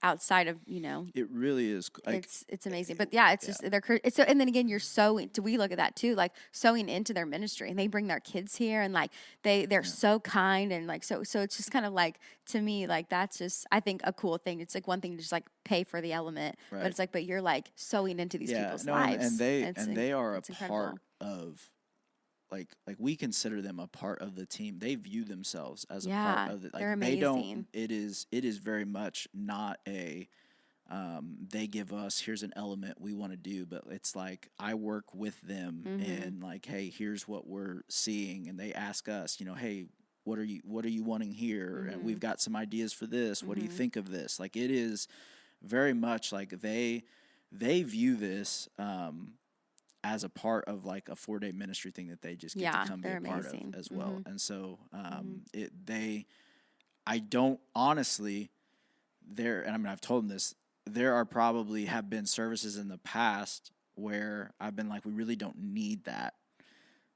Outside of it really is. Like, it's amazing, but it's just it's so. And then again, you're sewing. We look at that too, like sewing into their ministry, and they bring their kids here, and like they're so kind, and like so it's just kind of like, to me, like that's just, I think, a cool thing. It's like one thing to just like pay for the element, but it's like, but you're like sewing into these people's lives, and they are a part of. Like we consider them a part of the team. They view themselves as a part of it. Like they're amazing. They don't. It is very much not a. They give us, here's an element we want to do, but it's like I work with them and like, hey, here's what we're seeing, and they ask us, hey, what are you wanting here? And we've got some ideas for this. What do you think of this? Like it is very much like they view this. As a part of like a 4-day ministry thing that they just get to come be a part of as well. And so I don't honestly and I mean, I've told them this, there are probably have been services in the past where I've been like, we really don't need that.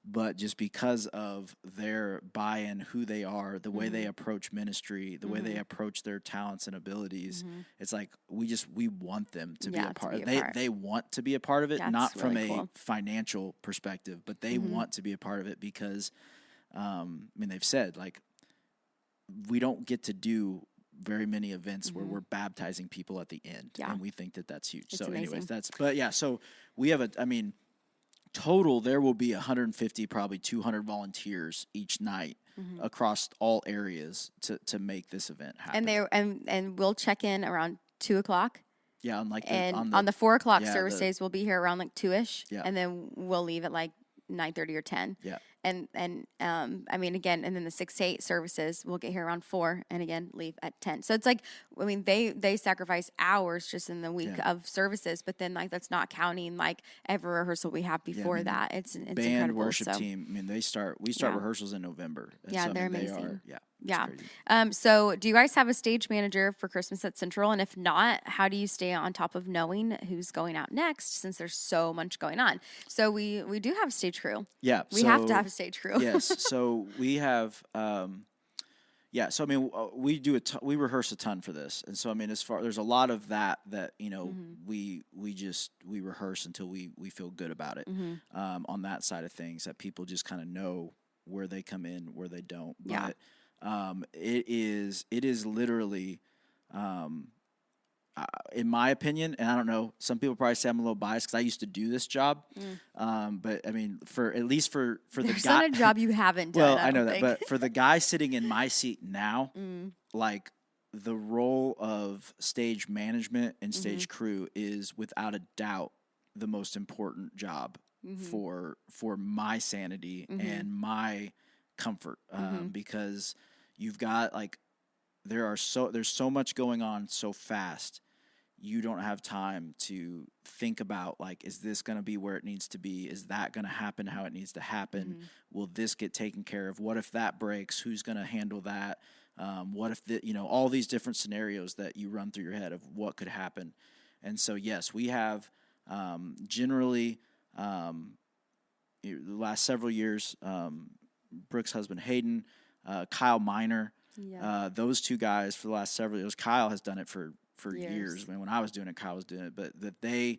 But just because of their buy-in, who they are, the way they approach ministry, the way they approach their talents and abilities, it's like we want them to be a part. They want to be a part of it, not from a financial perspective, but they want to be a part of it because, I mean, they've said like we don't get to do very many events where we're baptizing people at the end, and we think that that's huge. It's so, amazing. Anyways, so we have total, there will be 150, probably 200 volunteers each night across all areas to make this event happen. And we'll check in around 2:00. Yeah, on like on the 4:00 service days, we'll be here around like 2ish. Yeah, and then we'll leave at like 9:30 or 10. Yeah. And I mean, again, and then the 6 to 8 services, we'll get here around 4 and again, leave at 10. So it's like, I mean, they sacrifice hours just in the week of services, but then like, that's not counting like every rehearsal we have before that. It's band incredible. Worship team. I mean, we start rehearsals in November. Yeah, they're amazing. Yeah. So do you guys have a stage manager for Christmas at Central? And if not, how do you stay on top of knowing who's going out next, since there's so much going on? So we do have a stage crew. Yeah. We have to have a stage crew. Yes. So we have, so I mean, we rehearse a ton for this. And so, I mean, there's a lot of that, we rehearse until we feel good about it, on that side of things, that people just kind of know where they come in, where they don't. But, it is literally, in my opinion, and I don't know, some people probably say I'm a little biased because I used to do this job. But I mean, for the guy, there's not a job you haven't done. Well, I know that, but for the guy sitting in my seat now, like the role of stage management and stage crew is without a doubt the most important job for my sanity and my comfort, because you've got like there's so much going on so fast. You don't have time to think about like, is this going to be where it needs to be? Is that going to happen how it needs to happen? Will this get taken care of? What if that breaks? Who's going to handle that? What if all these different scenarios that you run through your head of what could happen. And so, yes, we have generally the last several years, Brooke's husband, Hayden, Kyle Miner, those two guys for the last several years. Kyle has done it for years. I mean, when I was doing it, Kyle was doing it, but that they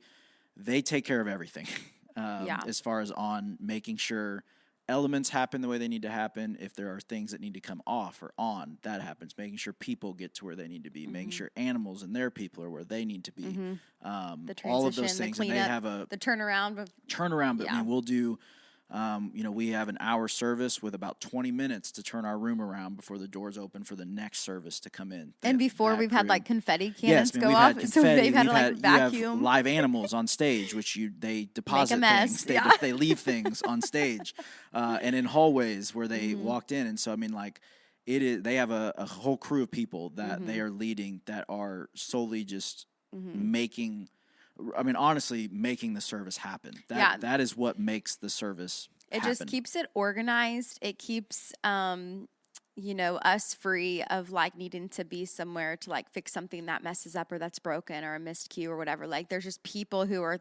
take care of everything, as far as on making sure elements happen the way they need to happen. If there are things that need to come off or on, that happens. Making sure people get to where they need to be. Making sure animals and their people are where they need to be. The transition, all of those things. The cleanup, and they have the turnaround. But I mean, we'll do We have an hour service with about 20 minutes to turn our room around before the doors open for the next service to come in. And before we've had like confetti yes, cannons go we've off, had confetti, so they've had to like you vacuum. have live animals on stage, which they deposit Make a mess. things. They leave things on stage, and in hallways where they walked in. And so, I mean, like, it is. They have a whole crew of people that they are leading that are solely just making. I mean, honestly, making the service happen. That is what makes the service It happen. just keeps it organized. It keeps, us free of like needing to be somewhere to like fix something that messes up or that's broken or a missed cue or whatever. Like there's just people who are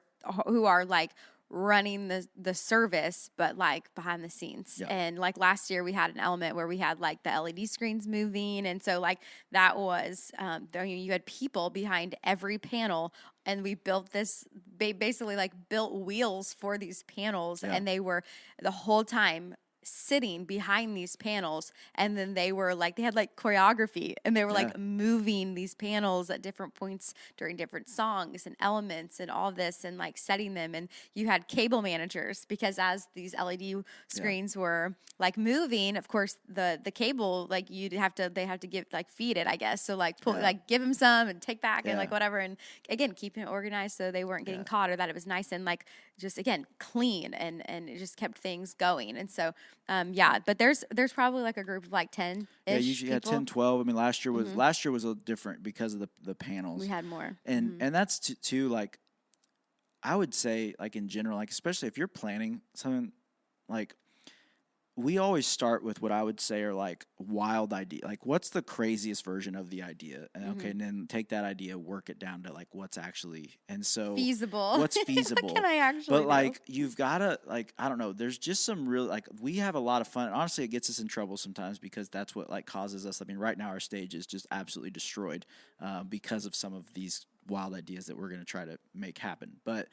like running the service, but like behind the scenes. Yeah. And like last year we had an element where we had like the LED screens moving. And so like that was, you had people behind every panel, and we built this, basically like built wheels for these panels. Yeah. And they were the whole time sitting behind these panels, and then they had like choreography, and they were like moving these panels at different points during different songs and elements and all this, and like setting them. And you had cable managers, because as these LED screens were like moving, of course the cable, like they have to give, like, feed it, I guess. So like pull, like give them some and take back and like whatever. And again, keeping it organized so they weren't getting caught, or that it was nice and like just again clean, and it just kept things going. And so but there's probably like a group of like 10 usually people. 10, 12. I mean, last year was a little different because of the panels. We had more. And that's too, like, I would say, like, in general, like, especially if you're planning something, like, we always start with what I would say are like wild idea. Like, what's the craziest version of the idea? And and then take that idea, work it down to like what's actually, and so feasible. What's feasible? What can I actually do? Like, you've got to, like, I don't know. There's just some real, like, we have a lot of fun. Honestly, it gets us in trouble sometimes because that's what like causes us. I mean, right now our stage is just absolutely destroyed because of some of these wild ideas that we're going to try to make happen. But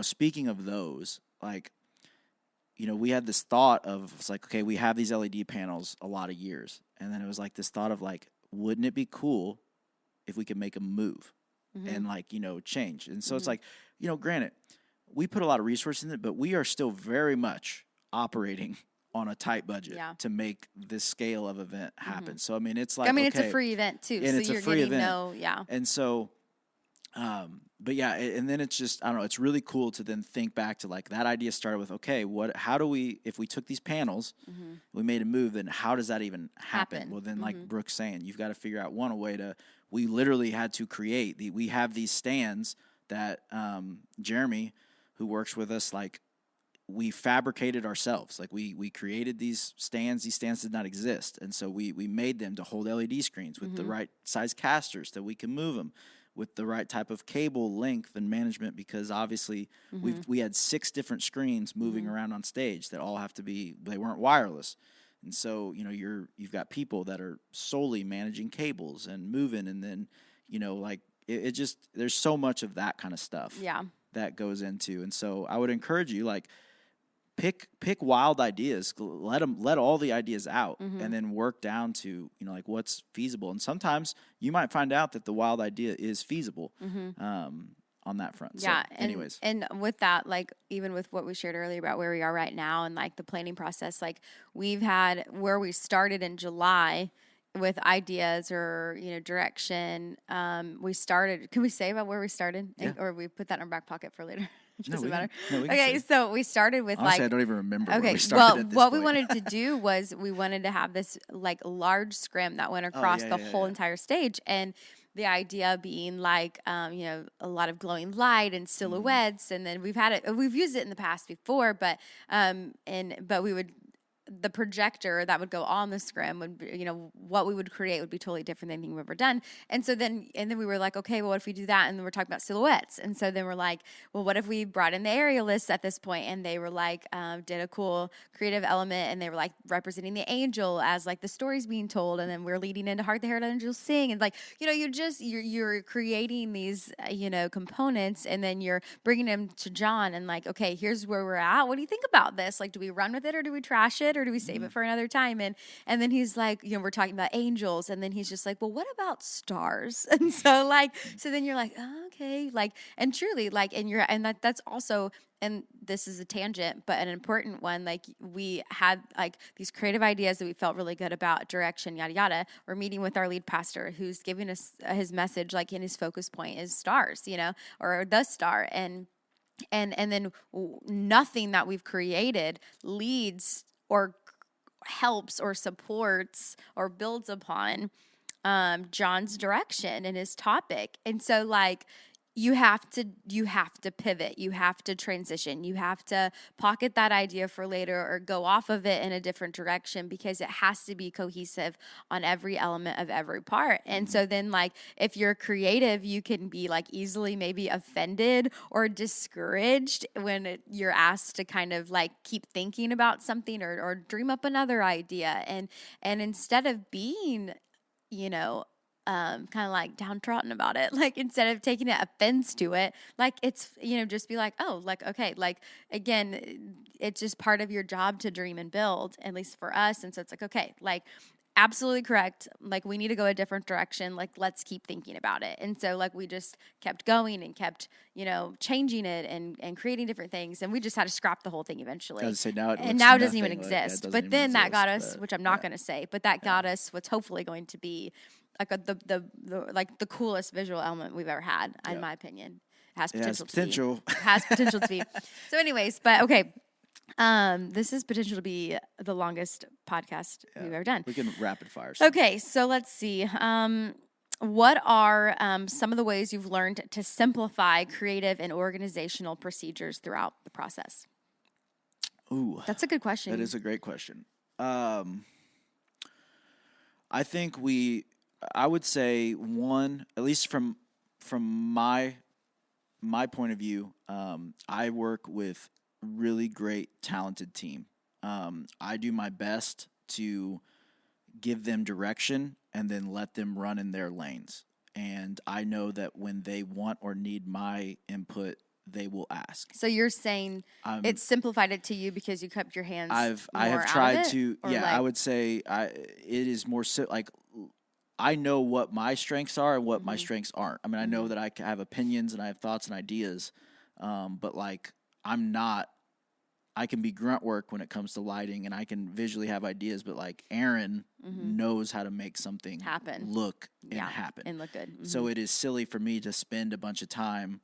speaking of those, like, we had this thought of, it's like, okay, we have these LED panels a lot of years. And then it was like this thought of like, wouldn't it be cool if we could make them move and like, change? And so it's like, granted, we put a lot of resources in it, but we are still very much operating on a tight budget to make this scale of event happen. So, I mean, it's like, it's a free event too. And so it's you're a free getting event. And so, but yeah, and then it's just, I don't know, it's really cool to then think back to like that idea started with, okay, how do we, if we took these panels, we made a move, then how does that even happen? Well, then like Brooke's saying, you've got to figure out a way to, we literally had to create we have these stands that Jeremy, who works with us, like, we fabricated ourselves. Like we created these stands. These stands did not exist. And so we made them to hold LED screens with the right size casters that we can move them, with the right type of cable length and management, because obviously we had 6 different screens moving around on stage that all have to be, they weren't wireless. And so, you've got people that are solely managing cables and moving, and then, like it just, there's so much of that kind of stuff that goes into. And so I would encourage you, like, pick wild ideas, let all the ideas out, and then work down to, like, what's feasible. And sometimes you might find out that the wild idea is feasible on that front. Yeah. So, anyways. And with that, like, even with what we shared earlier about where we are right now and like the planning process, like we've had where we started in July with ideas or, direction. We started, can we say about where we started? Yeah. Or we put that in our back pocket for later? Doesn't matter. Okay, so we started with honestly, like, I don't even remember where we started well, at this what point. we wanted to do was we wanted to have this like large scrim that went across the whole entire stage. And the idea being like, a lot of glowing light and silhouettes. And then we've used it in the past before, but we would, the projector that would go on the scrim would be, what we would create would be totally different than anything we've ever done. And so then we were like, okay, well, what if we do that? And then we're talking about silhouettes. And so then we're like, well, what if we brought in the aerialists at this point? And they were like, did a cool creative element. And they were like representing the angel as like the stories being told. And then we're leading into Hark the Herald Angels Sing. And like, you're creating these, components, and then you're bringing them to John and like, okay, here's where we're at. What do you think about this? Like, do we run with it or do we trash it? Or or do we save it for another time? And then he's like, we're talking about angels. And then he's just like, well, what about stars? And so so then you're like, oh, okay. And truly and that's also, and this is a tangent, but an important one. We had these creative ideas that we felt really good about, direction, yada, yada. We're meeting with our lead pastor who's giving us his message, in his focus point is stars, or the star. And then nothing that we've created leads or helps or supports or builds upon John's direction and his topic. And so you have to pivot, you have to transition, you have to pocket that idea for later or go off of it in a different direction, because it has to be cohesive on every element of every part. And so then if you're creative, you can be easily maybe offended or discouraged when you're asked to kind of keep thinking about something or dream up another idea. And instead of being, kind of downtrodden about it, instead of taking an offense to it, it's, just be okay, again, it's just part of your job to dream and build, at least for us. And so it's okay, absolutely correct. We need to go a different direction. Let's keep thinking about it. And so we just kept going and kept, changing it and creating different things. And we just had to scrap the whole thing eventually. I was gonna say, now it doesn't even exist. But then that got us, which I'm not going to say, but that got us what's hopefully going to be the coolest visual element we've ever had, in my opinion. It has potential. It has potential to be. So anyways, but okay. This is potential to be the longest podcast we've ever done. We can rapid fire. Okay, so let's see. What are some of the ways you've learned to simplify creative and organizational procedures throughout the process? Ooh, that's a good question. That is a great question. I think I would say one, at least from my point of view, I work with really great, talented team. I do my best to give them direction and then let them run in their lanes. And I know that when they want or need my input, they will ask. So you're saying it simplified it to you because you kept your hands. I have tried to. Yeah, I would say it is more I know what my strengths are and what my strengths aren't. I mean, I know that I have opinions and I have thoughts and ideas, but I'm not. I can be grunt work when it comes to lighting, and I can visually have ideas, but Aaron knows how to make something happen, look and happen, and look good. Mm-hmm. So it is silly for me to spend a bunch of time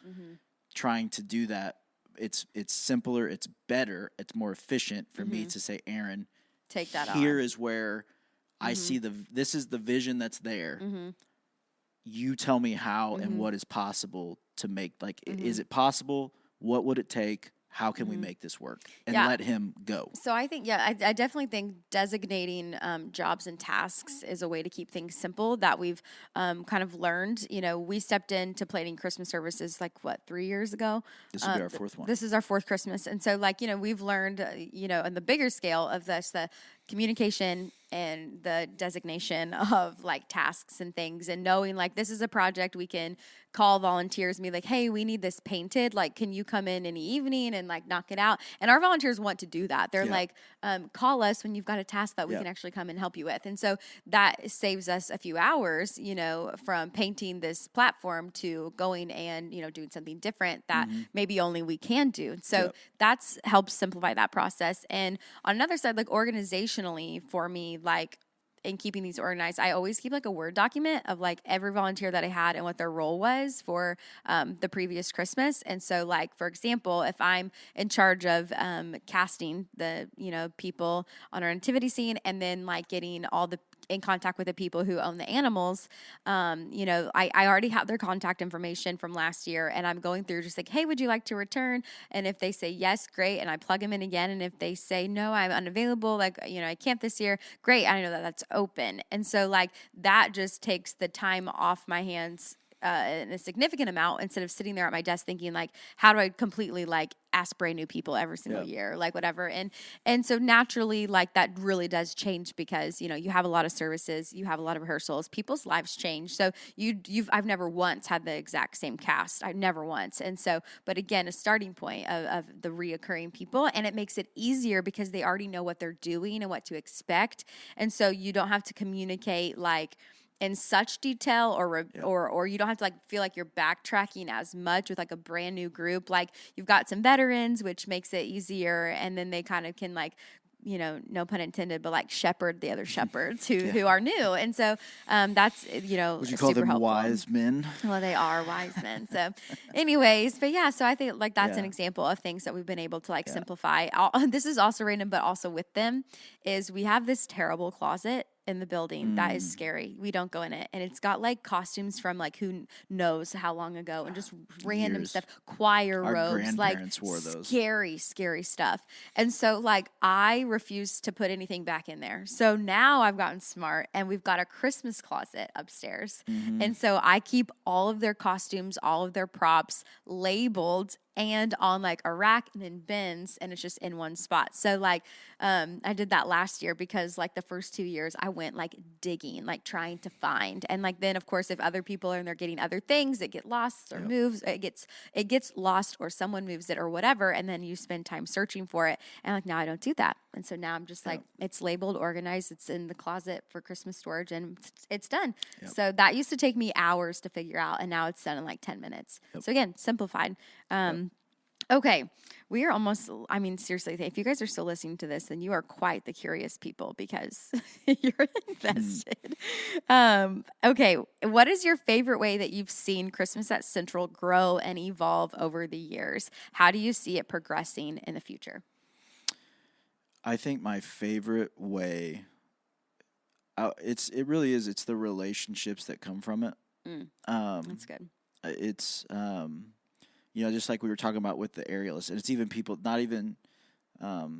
trying to do that. It's simpler, it's better, it's more efficient for me to say, Aaron, take that. Here is where I see this is the vision that's there. You tell me how and what is possible to make. Is it possible? What would it take? How can we make this work? And let him go. So I think, I definitely think designating jobs and tasks is a way to keep things simple that we've kind of learned. We stepped into planning Christmas services 3 years ago. This will be our fourth one. This is our fourth Christmas. And so we've learned, on the bigger scale of this, the communication and the designation of tasks and things, and knowing this is a project we can call volunteers and be like, hey, we need this painted. Can you come in the evening and knock it out? And our volunteers want to do that. They're call us when you've got a task that we can actually come and help you with. And so that saves us a few hours, from painting this platform to going and, doing something different that maybe only we can do. So that's helps simplify that process. And on another side, organizationally for me, in keeping these organized, I always keep a Word document of every volunteer that I had and what their role was for the previous Christmas. And so for example, if I'm in charge of casting the, people on our nativity scene, and then getting all the in contact with the people who own the animals, I already have their contact information from last year, and I'm going through just hey, would you like to return? And if they say yes, great, and I plug them in again. And if they say no, I'm unavailable, I can't this year, great, I know that that's open. And so that just takes the time off my hands a significant amount instead of sitting there at my desk thinking like, how do I completely like ask brand new people every single year, like whatever. And so naturally, like that really does change because, you have a lot of services, you have a lot of rehearsals, people's lives change. So I've never once had the exact same cast. I've never once. And so, but again, a starting point of the reoccurring people, and it makes it easier because they already know what they're doing and what to expect. And so you don't have to communicate like in such detail or you don't have to like feel like you're backtracking as much with like a brand new group. Like you've got some veterans, which makes it easier. And then they kind of can like, no pun intended, but like shepherd the other shepherds who are new. And so that's, Would you call them helpful. wise men? Well, they are wise men. So anyways, but yeah, so I think like that's an example of things that we've been able to like simplify. This is also random, but also with them is we have this terrible closet in the building that is scary. We don't go in it, and it's got like costumes from like who knows how long ago, and just random stuff, choir Our robes, like grandparents wore those. scary stuff. And so like I refuse to put anything back in there. So now I've gotten smart, and we've got a Christmas closet upstairs, and so I keep all of their costumes, all of their props labeled and on like a rack and in bins, and it's just in one spot. So like I did that last year because like the first 2 years I went like digging, like trying to find. And like then of course if other people are in there getting other things, it get lost or moves, it gets lost or someone moves it or whatever, and then you spend time searching for it. And like now I don't do that. And so now I'm just like it's labeled, organized, it's in the closet for Christmas storage, and it's done. So that used to take me hours to figure out, and now it's done in like 10 minutes. So again, simplified. Okay, we are almost, seriously, if you guys are still listening to this, then you are quite the curious people because you're invested. Okay, what is your favorite way that you've seen Christmas at Central grow and evolve over the years? How do you see it progressing in the future? I think my favorite way, it really is, it's the relationships that come from it. That's good. It's, just like we were talking about with the aerialists, and it's even people, not even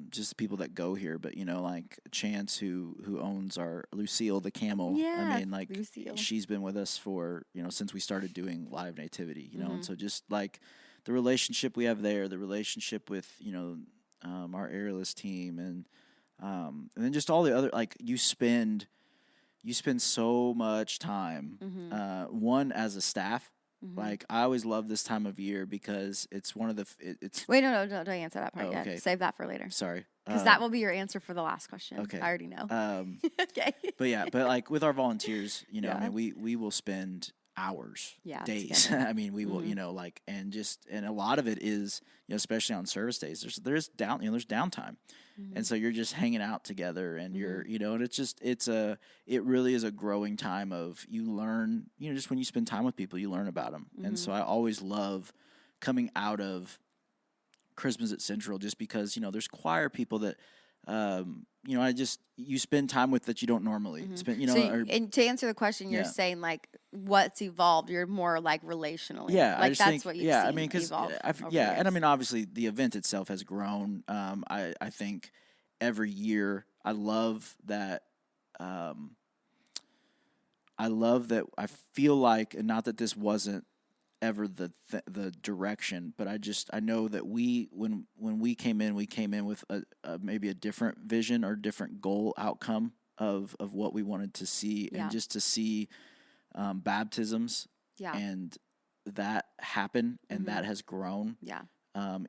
just the people that go here, but like Chance who owns our Lucille the camel. Yeah, Lucille. She's been with us for since we started doing live nativity. And so just like the relationship we have there, the relationship with our aerialist team, and then just all the other, like you spend so much time one as a staff. Like I always love this time of year because it's one of the it's wait no don't answer that part yet. Okay. Save that for later. Sorry, because that will be your answer for the last question. Okay, I already know. Okay, but like with our volunteers, we will spend hours, days. We will and a lot of it is especially on service days. There's downtime. And so you're just hanging out together, and you're, and it really is a growing time of you learn, just when you spend time with people, you learn about them. And so I always love coming out of Christmas at Central just because, there's choir people that, you spend time with that you don't normally spend, and to answer the question, you're saying like what's evolved, you're more like relationally. Yeah. Like that's what you've seen because and obviously the event itself has grown. I think every year I love that. I feel like, and not that this wasn't ever the direction, but I know that when we came in with maybe a different vision or different goal outcome of what we wanted to see, and just to see baptisms and that happen, and that has grown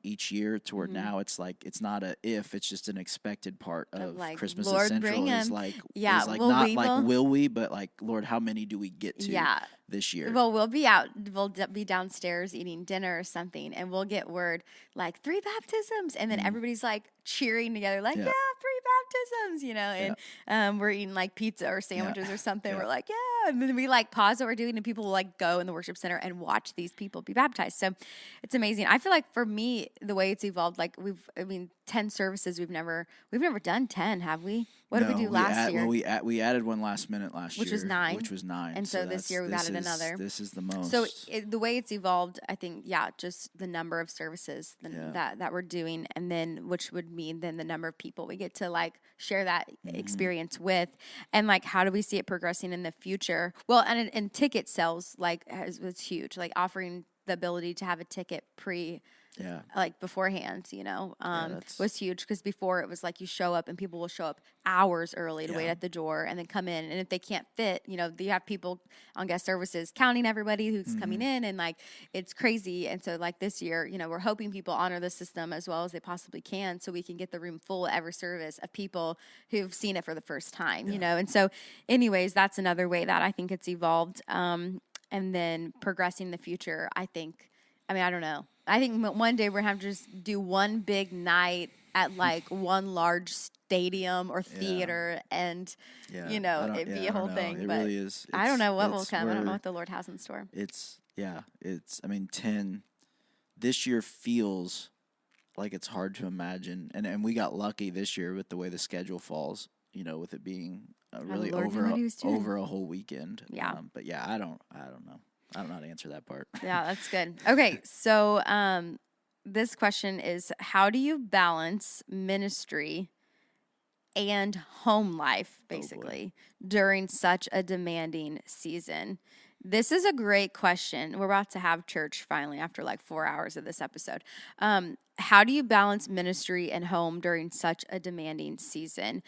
each year to where now it's like it's not a if, it's just an expected part of like, Christmas Lord, at Central is like will we, but like Lord, how many do we get to this year? Well, we'll be downstairs eating dinner or something, and we'll get word like 3 baptisms, and then everybody's like cheering together like 3 baptisms, and we're eating like pizza or sandwiches or something. We're like and then we like pause what we're doing, and people will like go in the worship center and watch these people be baptized. So it's amazing. I feel like for me, the way it's evolved, like 10 services, we've never done 10, have we? What did we do last year? Well, we added one last minute last Which year. was 9. Which was 9. And so this year we've added another. This is the most. So the way it's evolved, I think, just the number of services that we're doing, and then which would mean then the number of people we get to like share that experience with, and like how do we see it progressing in the future? Well, and ticket sales like was huge, like offering the ability to have a ticket like beforehand, was huge, because before it was like you show up and people will show up hours early to wait at the door and then come in, and if they can't fit, you have people on guest services counting everybody who's coming in, and like it's crazy. And so like this year, we're hoping people honor the system as well as they possibly can, so we can get the room full every service of people who've seen it for the first time, and so anyways, that's another way that I think it's evolved, and then progressing in the future. I don't know. I think one day we're going to have to just do one big night at like one large stadium or theater, and it'd be a whole thing. It but really is. I don't know what will come. I don't know what the Lord has in store. 10 this year feels like it's hard to imagine, and we got lucky this year with the way the schedule falls, with it being really over a whole weekend. But I don't know. I don't know how to answer that part. Yeah, that's good. Okay, so this question is, how do you balance ministry and home life, basically, during such a demanding season? This is a great question. We're about to have church finally after like 4 hours of this episode. How do you balance ministry and home during such a demanding season?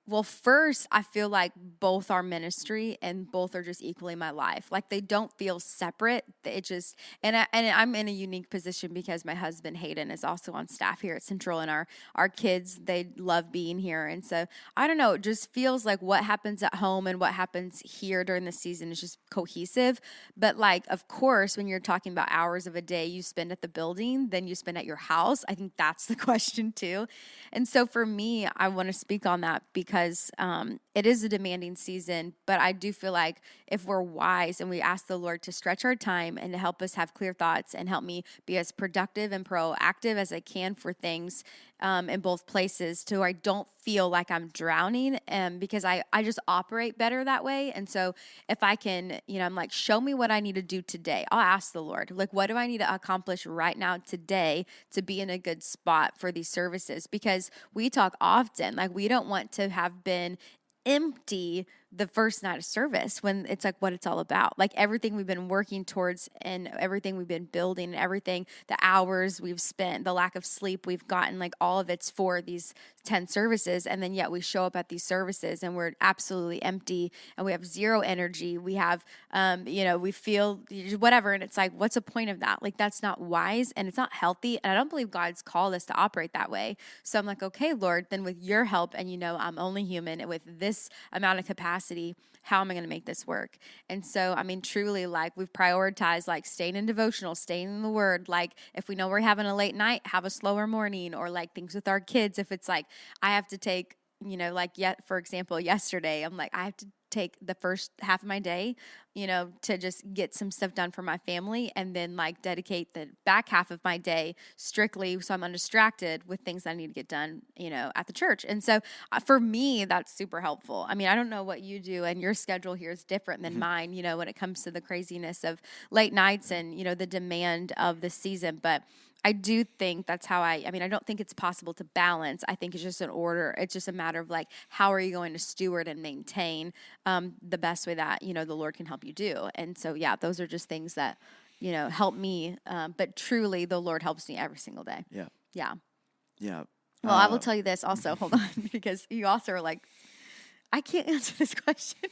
Well, first, I feel like both are ministry and both are just equally my life. Like they don't feel separate. It just, and I'm in a unique position because my husband Hayden is also on staff here at Central, and our kids, they love being here. And so I don't know, it just feels like what happens at home and what happens here during the season is just cohesive. But like, of course, when you're talking about hours of a day you spend at the building, then you spend at your house, I think that's the question too. And so for me, I want to speak on that because it is a demanding season, but I do feel like if we're wise and we ask the Lord to stretch our time and to help us have clear thoughts and help me be as productive and proactive as I can for things in both places, to where I don't feel like I'm drowning, because I just operate better that way. And so if I can, I'm like, show me what I need to do today. I'll ask the Lord, like, what do I need to accomplish right now today to be in a good spot for these services? Because we talk often, like we don't want to have been empty the first night of service when it's like what it's all about. Like everything we've been working towards and everything we've been building and everything, the hours we've spent, the lack of sleep we've gotten, like all of it's for these 10 services. And then yet we show up at these services and we're absolutely empty and we have zero energy. We have, we feel whatever. And it's like, what's the point of that? Like that's not wise and it's not healthy. And I don't believe God's called us to operate that way. So I'm like, okay, Lord, then with your help, and I'm only human, and with this amount of capacity, how am I going to make this work? And so, truly, like we've prioritized like staying in devotional, staying in the word. Like if we know we're having a late night, have a slower morning, or like things with our kids. If it's like, I have to take, for example, yesterday, I'm like, I have to take the first half of my day, to just get some stuff done for my family, and then like dedicate the back half of my day strictly so I'm undistracted with things I need to get done, at the church. And so for me, that's super helpful. I don't know what you do, and your schedule here is different than mine, when it comes to the craziness of late nights and, the demand of the season. But I do think that's how I don't think it's possible to balance. I think it's just an order. It's just a matter of like, how are you going to steward and maintain the best way that, the Lord can help you do. And so, those are just things that, help me. But truly, the Lord helps me every single day. Yeah. Yeah. Yeah. Well, I will tell you this also. Hold on, because you also are like, I can't answer this question.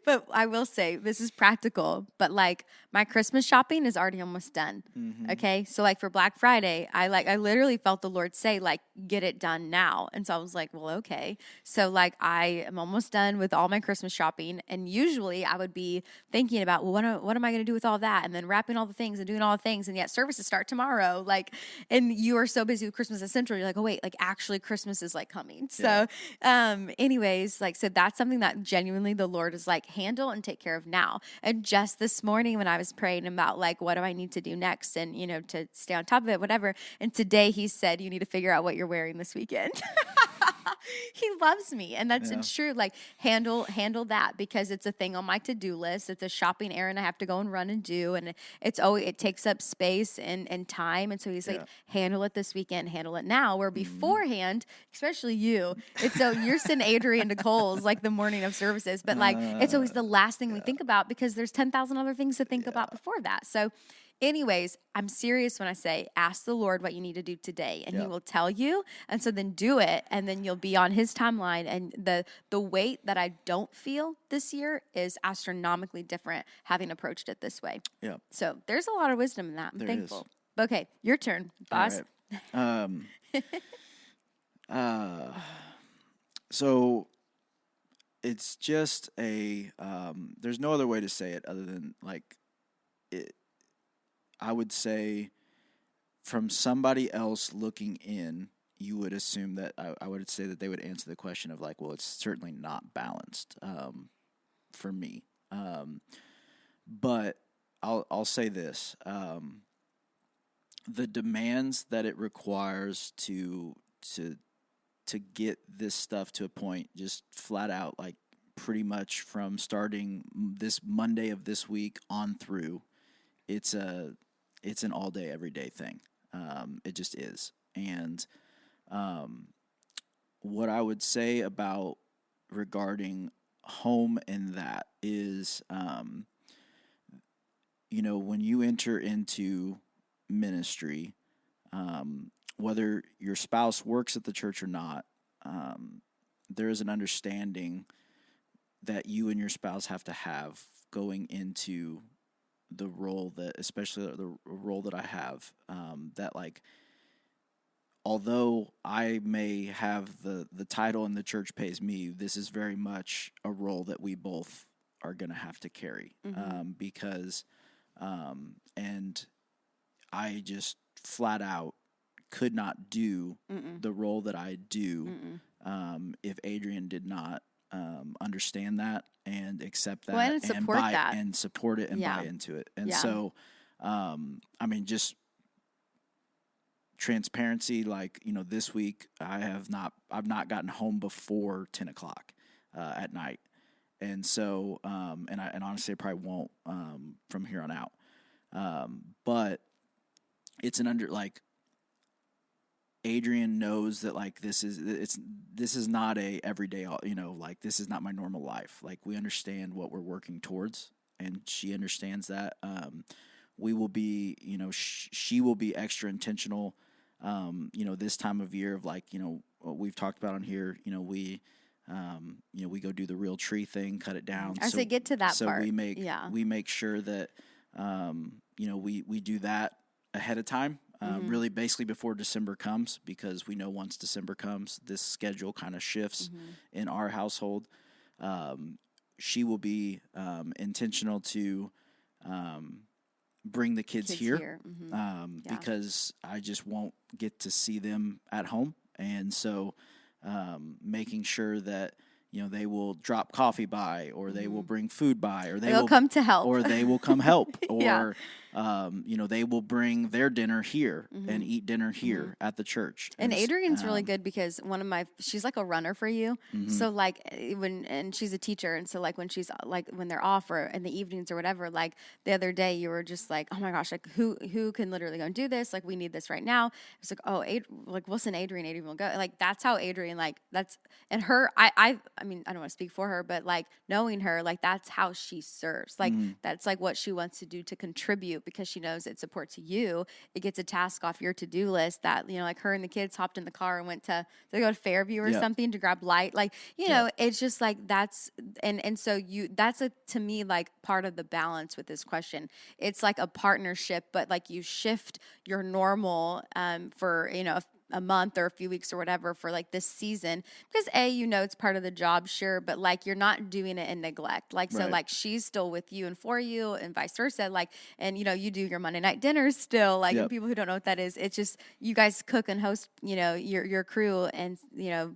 But I will say this is practical, but like my Christmas shopping is already almost done. Okay. So like for Black Friday, I literally felt the Lord say like, get it done now. And so I was like, well, okay. So like I am almost done with all my Christmas shopping. And usually I would be thinking about, well, what am I going to do with all that? And then wrapping all the things and doing all the things. And yet services start tomorrow. Like, and you are so busy with Christmas Essential. You're like, oh wait, like actually Christmas is like coming. Yeah. So anyways, like, so that's something that genuinely the Lord Lord is like, handle and take care of now. And just this morning when I was praying about like, what do I need to do next? And, you know, to stay on top of it, whatever. And today he said, you need to figure out what you're wearing this weekend. He loves me. And that's it's true. Like handle that, because it's a thing on my to-do list. It's a shopping errand I have to go and run and do. And it takes up space and time. And so he's like, handle it this weekend, handle it now. Where beforehand, especially you, it's so you're sending Adrian to Kohl's like the morning of services. But like it's always the last thing we think about, because there's 10,000 other things to think about before that. So anyways, I'm serious when I say ask the Lord what you need to do today, and he will tell you. And so then do it, and then you'll be on his timeline. And the weight that I don't feel this year is astronomically different having approached it this way. Yeah. So there's a lot of wisdom in that. I'm thankful. Okay, your turn, boss. All right. So it's just there's no other way to say it other than like it. I would say from somebody else looking in, you would assume that I would say that they would answer the question of like, well, it's certainly not balanced for me. But I'll say this. The demands that it requires to get this stuff to a point, just flat out, like pretty much from starting this Monday of this week on through, it's an all day, every day thing. It just is. And what I would say about regarding home in that is, you know, when you enter into ministry, whether your spouse works at the church or not, there is an understanding that you and your spouse have to have going into the role that, especially the role that I have, that like, although I may have the title and the church pays me, this is very much a role that we both are going to have to carry, because, and I just flat out could not do the role that I do, if Adrian did not understand that and accept that, and support that, and support it and buy into it. And so, I mean, just transparency, like, you know, this week I've not gotten home before 10 o'clock at night. And so, and honestly, I probably won't from here on out. But it's Adrian knows that like this is not a everyday, you know, like this is not my normal life. Like we understand what we're working towards, and she understands that. We will be, you know, she will be extra intentional. You know, this time of year of like, you know, what we've talked about on here. You know, we go do the real tree thing, cut it down. I say get to that so part. So we make sure that, you know, we do that ahead of time. Really basically before December comes, because we know once December comes, this schedule kind of shifts in our household. She will be intentional to bring the kids here. Because I just won't get to see them at home. And so making sure that, you know, they will drop coffee by, or they will bring food by, or they will come to help, or they will come help, or you know, they will bring their dinner here and eat dinner here at the church. And Adrian's really good, because she's like a runner for you. So like and she's a teacher, and so like when she's like when they're off or in the evenings or whatever, like the other day you were just like, oh my gosh, like who can literally go and do this? Like we need this right now. It's like, oh, like we'll send Adrian will go. Like that's how Adrian, like that's, and her, I mean, I don't want to speak for her, but like knowing her, like that's how she serves. Like that's like what she wants to do to contribute, because she knows it supports you. It gets a task off your to-do list that, you know, like her and the kids hopped in the car and went to go to Fairview or something to grab light. Like, you know, it's just like that's, and so that's to me, like part of the balance with this question. It's like a partnership, but like you shift your normal for, you know, a month or a few weeks or whatever for like this season, because you know, it's part of the job, sure, but like you're not doing it in neglect. Like, so like she's still with you and for you and vice versa. Like, and you know, you do your Monday night dinners still, like and people who don't know what that is, it's just, you guys cook and host, you know, your crew, and you know,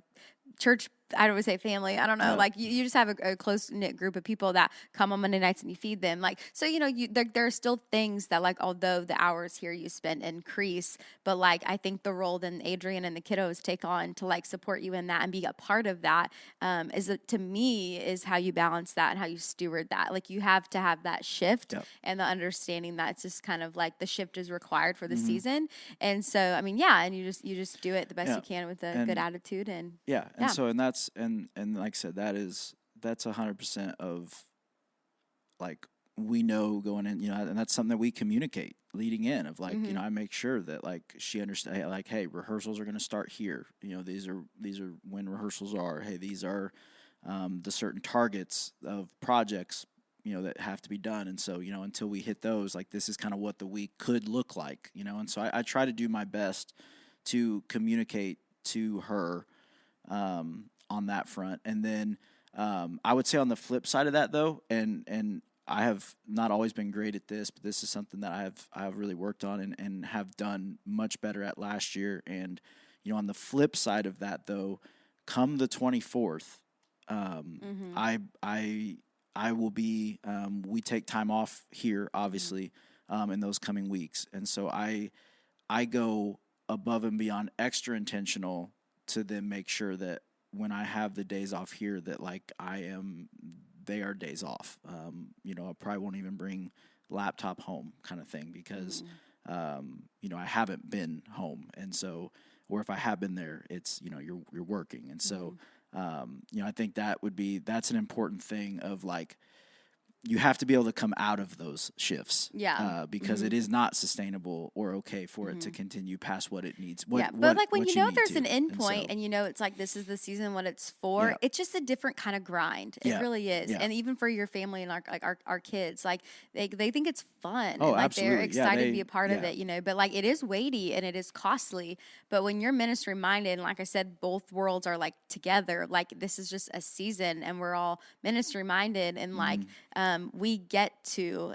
church I don't want to say family. I don't know. Yeah. Like you just have a close knit group of people that come on Monday nights and you feed them. Like, so, there are still things that like, although the hours here you spend increase, but like, I think the role then Adrian and the kiddos take on to like support you in that and be a part of that, to me is how you balance that and how you steward that. Like you have to have that shift and the understanding that it's just kind of like the shift is required for the season. And so, I mean, and you just do it the best you can with a good attitude and so that's and like I said, that's 100% of like we know going in, and that's something that we communicate leading in of like, I make sure that like she understands like, hey, rehearsals are going to start here. These are when rehearsals are. Hey, these are the certain targets of projects, that have to be done. And so, until we hit those, like this is kind of what the week could look like, and so I try to do my best to communicate to her on that front. And then I would say on the flip side of that though, and I have not always been great at this, but this is something that I have really worked on and have done much better at last year. And, on the flip side of that though, come the 24th, I will be, we take time off here, obviously, in those coming weeks. And so I go above and beyond extra intentional to then make sure that when I have the days off here that like they are days off. I probably won't even bring laptop home kind of thing because, I haven't been home. And so, or if I have been there, it's, you're working. And so, I think that's an important thing of like, you have to be able to come out of those shifts, because it is not sustainable or okay for it to continue past what it needs. But like when there's an end point and it's like this is the season what it's for, it's just a different kind of grind. It really is, and even for your family and our kids, like they think it's fun. Oh, and, like absolutely. They're excited to be a part of it, But like it is weighty and it is costly. But when you're ministry minded, and like I said, both worlds are like together. Like this is just a season, and we're all ministry minded, and like. We get to,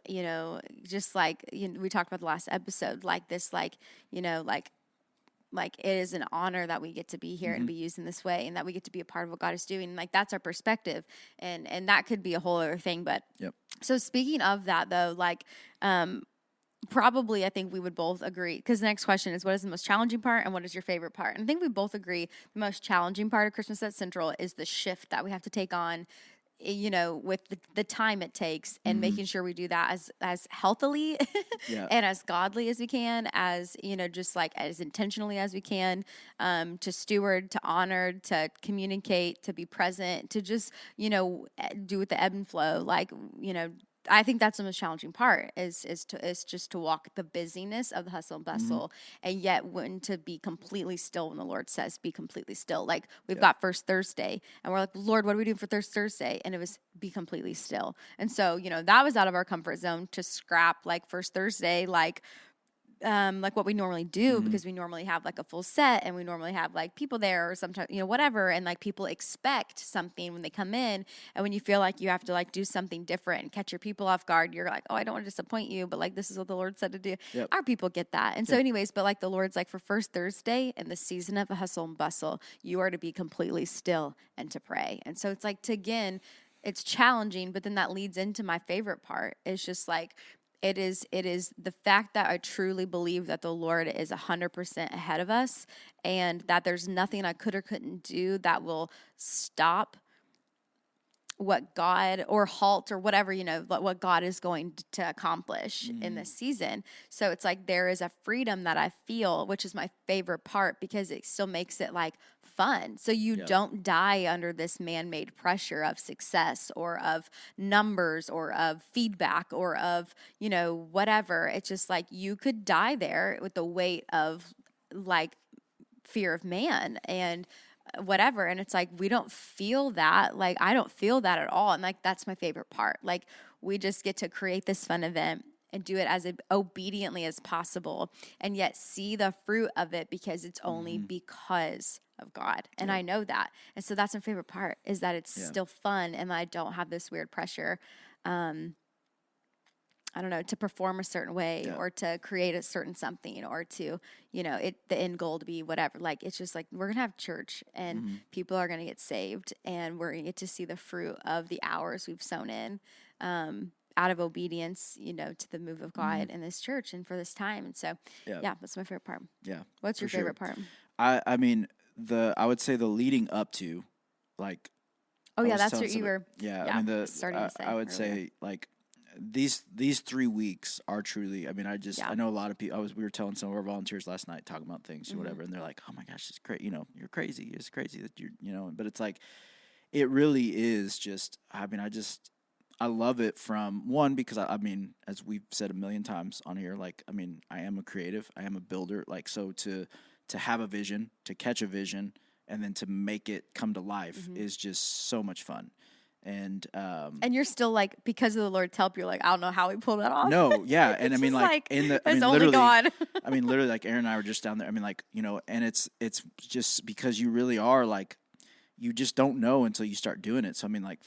just like we talked about the last episode, like this, like it is an honor that we get to be here and be used in this way, and that we get to be a part of what God is doing. Like that's our perspective, and that could be a whole other thing. But so speaking of that, though, like probably I think we would both agree, because the next question is, what is the most challenging part and what is your favorite part? And I think we both agree the most challenging part of Christmas at Central is the shift that we have to take on, with the time it takes, and making sure we do that as healthily and as godly as we can, as, just like as intentionally as we can, to steward, to honor, to communicate, to be present, to just, do with the ebb and flow. Like, I think that's the most challenging part is just to walk the busyness of the hustle and bustle, and yet when to be completely still when the Lord says be completely still. Like we've got First Thursday, and we're like, Lord, what are we doing for First Thursday? And it was be completely still. And so that was out of our comfort zone to scrap like First Thursday, like what we normally do, because we normally have like a full set and we normally have like people there or sometimes, whatever. And like people expect something when they come in, and when you feel like you have to like do something different and catch your people off guard, you're like, oh, I don't want to disappoint you, but like, this is what the Lord said to do. Our people get that. And so anyways, but like the Lord's like, for First Thursday in the season of hustle and bustle, you are to be completely still and to pray. And so it's like, it's challenging, but then that leads into my favorite part. It's just like, it is the fact that I truly believe that the Lord is 100% ahead of us, and that there's nothing I could or couldn't do that will stop what God, or halt, or whatever, what God is going to accomplish in this season. So it's like there is a freedom that I feel, which is my favorite part, because it still makes it like fun. So you don't die under this man-made pressure of success or of numbers or of feedback or of, whatever. It's just like you could die there with the weight of like fear of man and whatever. And it's like, we don't feel that. Like, I don't feel that at all. And like, that's my favorite part. Like, we just get to create this fun event and do it as obediently as possible, and yet see the fruit of it, because it's only because of God. And I know that. And so that's my favorite part, is that it's still fun, and I don't have this weird pressure. I don't know, to perform a certain way or to create a certain something or to, the end goal to be whatever. Like, it's just like, we're going to have church and people are going to get saved and we're going to get to see the fruit of the hours we've sown in, out of obedience, to the move of God in this church and for this time. And so, that's my favorite part. Yeah. What's your favorite part? I mean, I would say the leading up to, like, oh yeah, that's what you were. Yeah, I mean I would say like these 3 weeks are truly. I mean, I know a lot of people. We were telling some of our volunteers last night talking about things or whatever, and they're like, "Oh my gosh, it's crazy! You're crazy. It's crazy that But it's like, it really is just. I mean, I love it from one because I mean, as we've said a million times on here, like, I mean, I am a creative, I am a builder, like, so to have a vision, to catch a vision, and then to make it come to life is just so much fun. And you're still like, because of the Lord's help, you're like, I don't know how we pull that off. No, yeah, and I mean, like only God. I mean, literally, like Aaron and I were just down there. I mean, like, and it's just because you really are like, you just don't know until you start doing it. So I mean, like,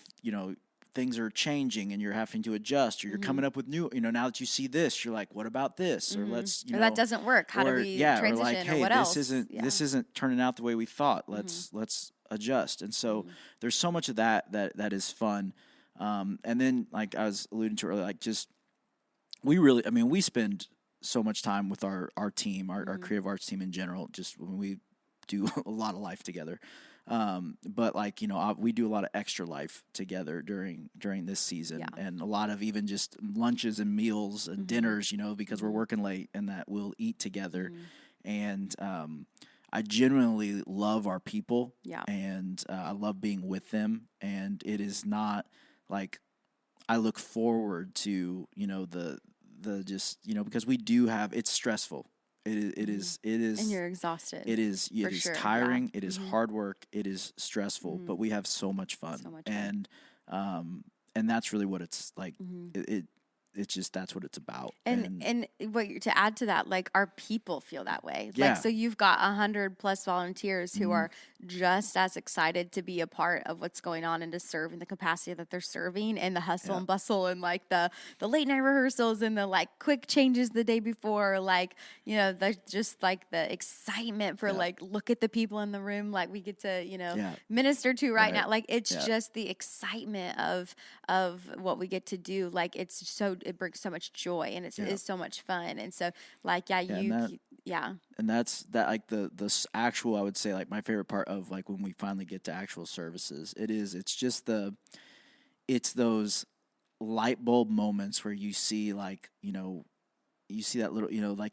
things are changing and you're having to adjust, or you're coming up with new. Now that you see this, you're like, what about this? Or let's, or that doesn't work. How do we transition? Or like, hey, what else? This isn't turning out the way we thought. Let's adjust. And so there's so much of that is fun. And then, like I was alluding to earlier, like, just we spend so much time with our team, our creative arts team in general, just when we do a lot of life together. But like, we do a lot of extra life together during this season, and a lot of even just lunches and meals and dinners, because we're working late, and that we'll eat together. And, I genuinely love our people, and I love being with them. And it is not like I look forward to, the just, because we do have, it's stressful. It is, and you're exhausted. It is tiring. It is hard work. It is stressful, but we have so much fun. And that's really what it's like. It's just, that's what it's about. And to add to that, like, our people feel that way. Yeah. Like, so you've got 100+ volunteers who are just as excited to be a part of what's going on and to serve in the capacity that they're serving, and the hustle and bustle, and like the late night rehearsals, and the like quick changes the day before, like, the just like the excitement for like, look at the people in the room, like we get to, minister to right now. Like, it's just the excitement of what we get to do. Like, it brings so much joy, and it is so much fun. And so, like, and that's that, like, the actual, I would say, like, my favorite part of, like, when we finally get to actual services, it's just it's those light bulb moments where you see, like, you see that little, like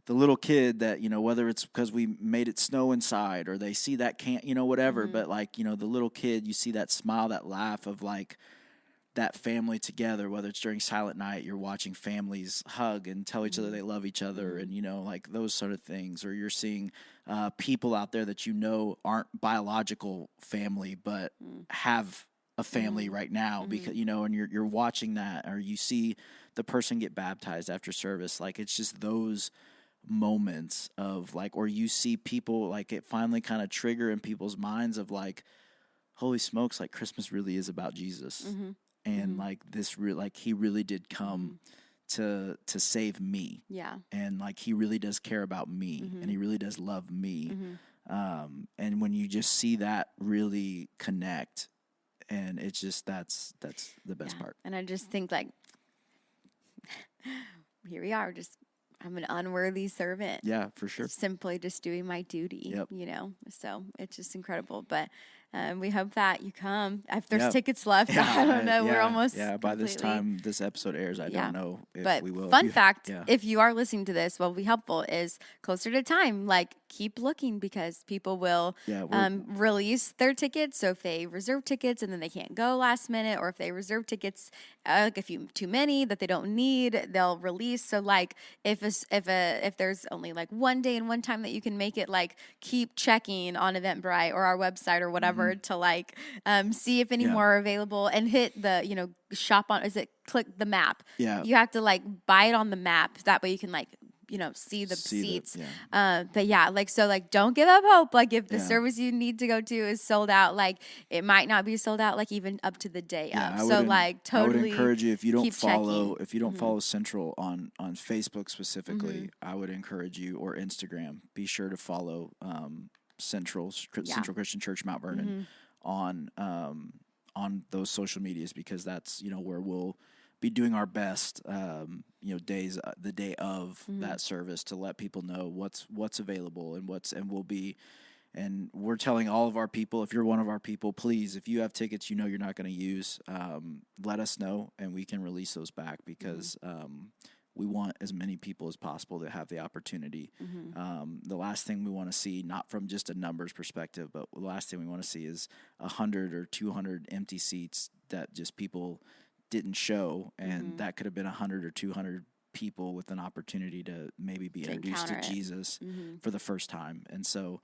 the little kid that, whether it's because we made it snow inside, or they see that whatever, but like, the little kid, you see that smile, that laugh of like that family together, whether it's during Silent Night, you're watching families hug and tell each other they love each other, and, like those sort of things, or you're seeing people out there that aren't biological family, but have a family right now, because, and you're watching that, or you see the person get baptized after service. Like, it's just those moments of like, or you see people, like, it finally kind of trigger in people's minds of like, holy smokes, like, Christmas really is about Jesus. And like, like, he really did come to save me. Yeah. And like, he really does care about me, and he really does love me. And when you just see that really connect, and it's just, that's the best part. And I just think, like, here we are, I'm an unworthy servant. Yeah, for sure. Simply just doing my duty, so it's just incredible. But we hope that you come. If there's tickets left, I don't know. We're almost by this time this episode airs, I don't know if we will. Fun fact, if you are listening to this, what will be helpful is closer to time, like, keep looking, because people will release their tickets. So if they reserve tickets and then they can't go last minute, or if they reserve tickets like too many that they don't need, they'll release. So like, if there's only like one day and one time that you can make it, like, keep checking on Eventbrite or our website or whatever to like see if any more are available, and hit the shop on, click the map. You have to like buy it on the map, that way you can like see the seats. Yeah. But yeah, like, so like, don't give up hope. Like if the Yeah. service you need to go to is sold out, like it might not be sold out, like even up to the day of. I So would like totally I would encourage you, if you don't keep follow checking. follow Central on Facebook specifically, I would encourage you, or Instagram, be sure to follow Central Christian Church Mount Vernon on those social medias, because that's where we'll be doing our best the day of that service to let people know what's available and we're telling all of our people, if you're one of our people, please, if you have tickets you're not going to use, let us know and we can release those back, because we want as many people as possible to have the opportunity. The last thing we want to see, not from just a numbers perspective, but the last thing we want to see is 100 or 200 empty seats that just people didn't show, and that could have been 100 or 200 people with an opportunity to maybe be introduced to Jesus for the first time. And so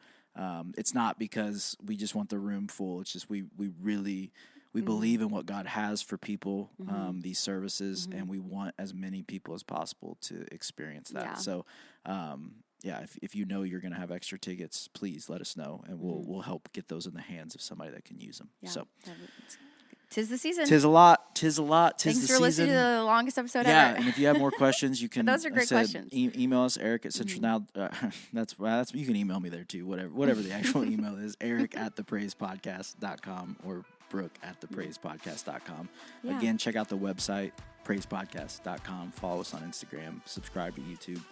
it's not because we just want the room full. It's just we really believe in what God has for people, these services, and we want as many people as possible to experience that. Yeah. So, if you're going to have extra tickets, please let us know, and we'll help get those in the hands of somebody that can use them. Yeah. So, 'tis the season. Tis a lot. Thanks for listening to the longest episode ever. Yeah, and if you have more questions, you can. Those are great questions. Email us, Eric at Central Now. That's you can email me there too. Whatever the actual email is, Eric at thepraisepodcast.com or Brooke at thepraisepodcast.com. Yeah. Again, check out the website, praisepodcast.com. Follow us on Instagram. Subscribe to YouTube.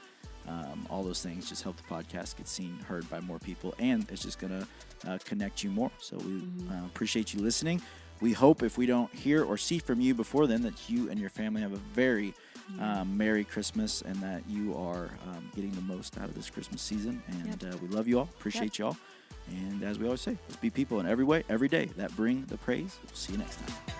All those things just help the podcast get seen, heard by more people, and it's just going to connect you more. So we appreciate you listening. We hope, if we don't hear or see from you before then, that you and your family have a very Merry Christmas, and that you are getting the most out of this Christmas season. And we love you all. Appreciate you all. And as we always say, let's be people in every way, every day that bring the praise. We'll see you next time.